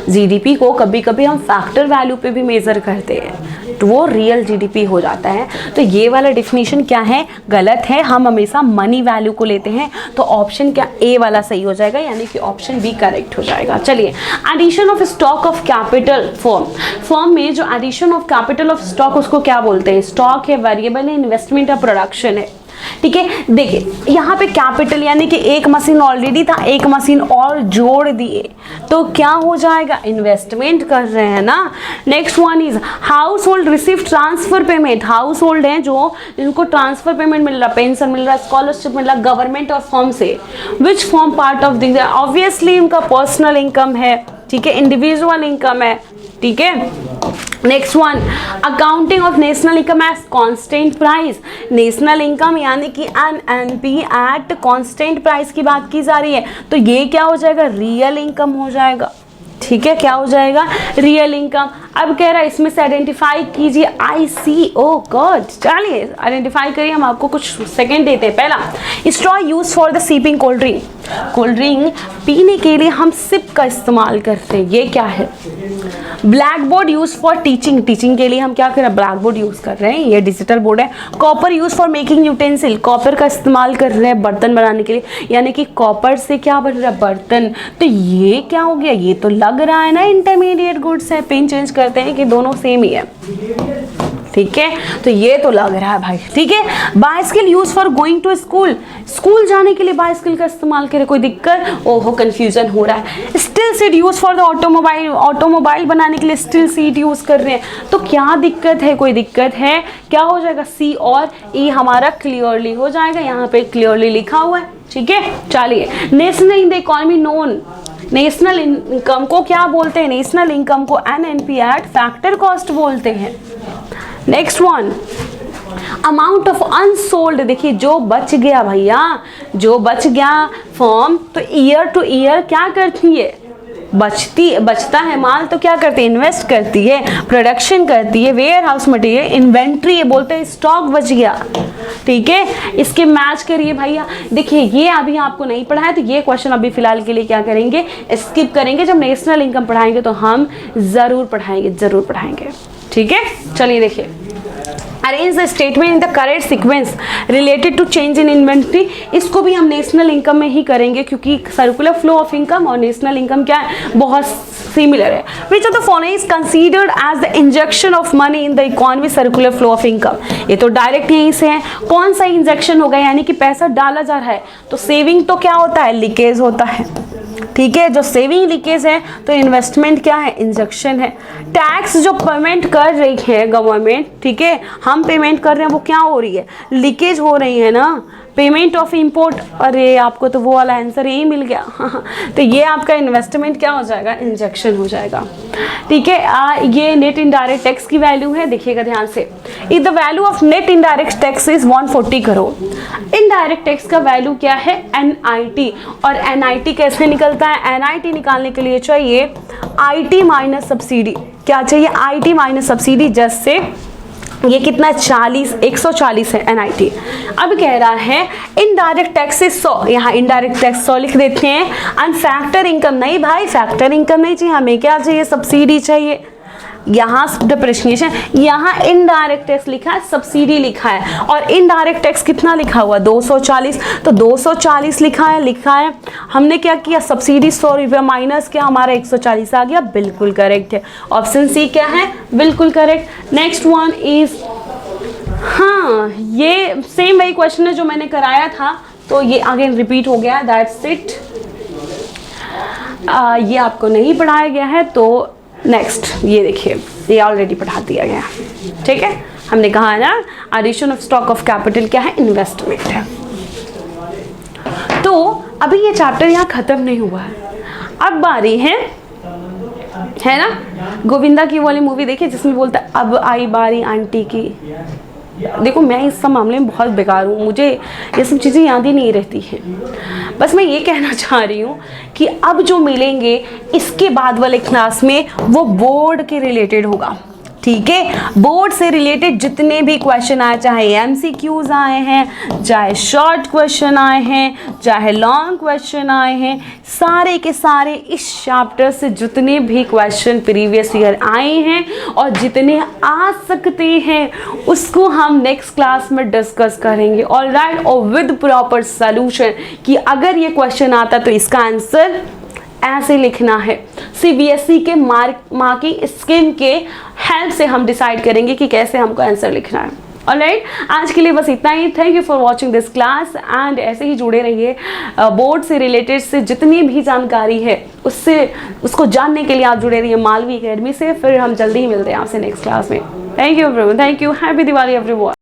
जीडीपी को कभी कभी हम फैक्टर वैल्यू पे भी मेज़र करते हैं तो वो रियल जीडीपी हो जाता है। तो ये वाला डिफिनीशन क्या है, गलत है। हम हमेशा मनी वैल्यू को लेते हैं। तो ऑप्शन क्या, ए वाला सही हो जाएगा, यानी कि ऑप्शन बी करेक्ट हो जाएगा। चलिए, addition of stock of capital form में जो addition of capital of stock उसको क्या बोलते हैं, स्टॉक है, वेरिएबल है, इन्वेस्टमेंट है, प्रोडक्शन है। ठीक है, देखिए यहाँ पे कैपिटल यानी कि एक मशीन ऑलरेडी था, एक मशीन और जोड़ दिए तो क्या हो जाएगा, इन्वेस्टमेंट कर रहे हैं ना। Next one is house hold receive transfer payment. House hold है जो जिनको ट्रांसफर पेमेंट मिल रहा, पेंशन मिल रहा, स्कॉलरशिप मिल रहा गवर्नमेंट और फॉर्म से, which form part of the, obviously उनका पर्सनल इनकम है। ठीक है, इंडिविजुअल इनकम है। ठीक है, next one accounting of national income as constant price. National income यानी कि एनएनपी एट कांस्टेंट प्राइस की बात की जा रही है तो ये क्या हो जाएगा, रियल इनकम हो जाएगा। ठीक है, क्या हो जाएगा, रियल इनकम। अब कह रहा है इसमें से आइडेंटिफाई कीजिए IC, ओ गॉड, चलिए आइडेंटिफाई करिए, हम आपको कुछ सेकंड देते हैं। पहला, straw use for the sipping cold drink. Cold drink पीने के लिए हम सिप का इस्तेमाल करते हैं, ये क्या है। Black board use for teaching, teaching के लिए हम क्या कर रहे हैं, ब्लैक बोर्ड यूज कर रहे हैं, ये डिजिटल बोर्ड है। Copper use for making utensil, copper का इस्तेमाल कर रहे हैं बर्तन बनाने के लिए, यानी कि कॉपर से क्या बन रहा है, बर्तन। तो ये क्या हो गया, ये तो लग रहा है ना इंटरमीडिएट गुड्स है। पेन चेंज करते हैं कि दोनों सेम ही है। ठीक है, तो ये तो लग रहा है भाई। ठीक है, bicycle use for going to school, school जाने के लिए बाइसिकल का इस्तेमाल करें, कोई दिक्कत, ओहो कंफ्यूजन हो रहा है। Steel seat use for the automobile, automobile बनाने के लिए स्टील सीट यूज कर रहे हैं तो क्या दिक्कत है, कोई दिक्कत है, क्या हो जाएगा, C और E हमारा क्लियरली हो जाएगा, यहाँ पे क्लियरली लिखा हुआ है। ठीक है, चलिए, national in the economy known, national income को क्या बोलते हैं, नेशनल इनकम को NNP एट फैक्टर कॉस्ट बोलते हैं। Next one, amount of unsold, देखिए जो बच गया भैया, जो बच गया फॉर्म, तो ईयर टू ईयर क्या करती है, बचता है माल तो क्या करती है, इन्वेस्ट करती है, प्रोडक्शन करती है, वेयर हाउस मटेरियल, इन्वेंट्री है, बोलते हैं स्टॉक बच गया। ठीक है, इसके मैच करिए भैया। देखिए ये अभी आपको नहीं पढ़ा है तो ये क्वेश्चन अभी फिलहाल के लिए क्या करेंगे, स्किप करेंगे। जब नेशनल इनकम पढ़ाएंगे तो हम जरूर पढ़ाएंगे। ठीक है, चलिए देखिए, arrange the statement in the correct sequence related to change in inventory. इसको भी हम नेशनल इनकम में ही करेंगे क्योंकि सर्कुलर फ्लो ऑफ इनकम और नेशनल इनकम क्या है, बहुत सिमिलर है। Which of the following is considered as the injection of money in the economy circular flow of income. ये तो डायरेक्ट यहीं से है, कौन सा इंजेक्शन होगा, यानी कि पैसा डाला जा रहा है तो सेविंग तो क्या होता है, लीकेज होता है। ठीक है, जो सेविंग लीकेज है तो इन्वेस्टमेंट क्या है, इंजेक्शन है। टैक्स जो पेमेंट कर रही है गवर्नमेंट, ठीक है, हम पेमेंट कर रहे हैं, वो क्या हो रही है, लीकेज हो रही है ना। पेमेंट ऑफ इंपोर्ट, अरे आपको तो वो वाला आंसर यही मिल गया तो ये आपका इन्वेस्टमेंट क्या हो जाएगा, इंजेक्शन हो जाएगा। ठीक है, ये नेट इनडायरेक्ट टैक्स की वैल्यू है, देखिएगा ध्यान से। If the value of net indirect tax is 140 crore, indirect tax का वैल्यू क्या है, NIT। और NIT कैसे निकलता है, NIT निकालने के लिए चाहिए IT माइनस सब्सिडी। क्या चाहिए, IT माइनस सब्सिडी, जैसे ये कितना, 140 है NIT। अब कह रहा है इनडायरेक्ट टैक्स 100, यहाँ इनडायरेक्ट टैक्स 100 लिख देते हैं। एंड फैक्टर इनकम नहीं भाई, फैक्टर इनकम नहीं चाहिए, हमें क्या चाहिए, सब्सिडी चाहिए। यहाँ डिप्रिसिएशन, यहाँ इनडायरेक्ट टैक्स लिखा है, सब्सिडी लिखा है, और इनडायरेक्ट टैक्स कितना लिखा हुआ, 240, तो 240 लिखा है। हमने क्या किया, सब्सिडी 100 रुपया माइनस किया, हमारा 140 आ गया, बिल्कुल करेक्ट है। ऑप्शन C क्या है, बिल्कुल करेक्ट। नेक्स्ट वन इज, हाँ ये सेम वही क्वेश्चन है जो मैंने कराया था, तो ये अगेन रिपीट हो गया, दैट्स इट। ये आपको नहीं पढ़ाया गया है तो नेक्स्ट ये देखिए, ये ऑलरेडी पढ़ा दिया गया। ठीक है, हमने कहा है ना, addition of stock of capital क्या है, इन्वेस्टमेंट है। तो अभी ये चैप्टर यहाँ खत्म नहीं हुआ है, अब बारी है ना, गोविंदा की वाली मूवी देखिए जिसमें बोलता है अब आई बारी आंटी की। देखो मैं इस सब मामले में बहुत बेकार हूँ, मुझे ये सब चीज़ें याद ही नहीं रहती हैं। बस मैं ये कहना चाह रही हूँ कि अब जो मिलेंगे इसके बाद वाले क्लास में वो बोर्ड के रिलेटेड होगा। ठीक है। बोर्ड से रिलेटेड जितने भी क्वेश्चन आए, चाहे MCQs आए हैं, चाहे शॉर्ट क्वेश्चन आए हैं, चाहे लॉन्ग क्वेश्चन आए हैं, सारे के सारे इस चैप्टर से जितने भी क्वेश्चन प्रीवियस ईयर आए हैं और जितने आ सकते हैं उसको हम नेक्स्ट क्लास में डिस्कस करेंगे। ऑलराइट, और विद प्रॉपर सॉल्यूशन कि अगर ये क्वेश्चन आता तो इसका आंसर ऐसे लिखना है। CBSE के मार्किंग स्कीम के हेल्प से हम डिसाइड करेंगे कि कैसे हमको आंसर लिखना है। ऑलराइट, आज के लिए बस इतना ही। Thank you for watching this class and ऐसे ही जुड़े रहिए। बोर्ड से रिलेटेड से जितनी भी जानकारी है उसको जानने के लिए आप जुड़े रहिए मालवी एकेडमी से। फिर हम जल्दी ही मिलते हैं आपसे नेक्स्ट क्लास में। Thank you everyone, thank you, happy Diwali everyone.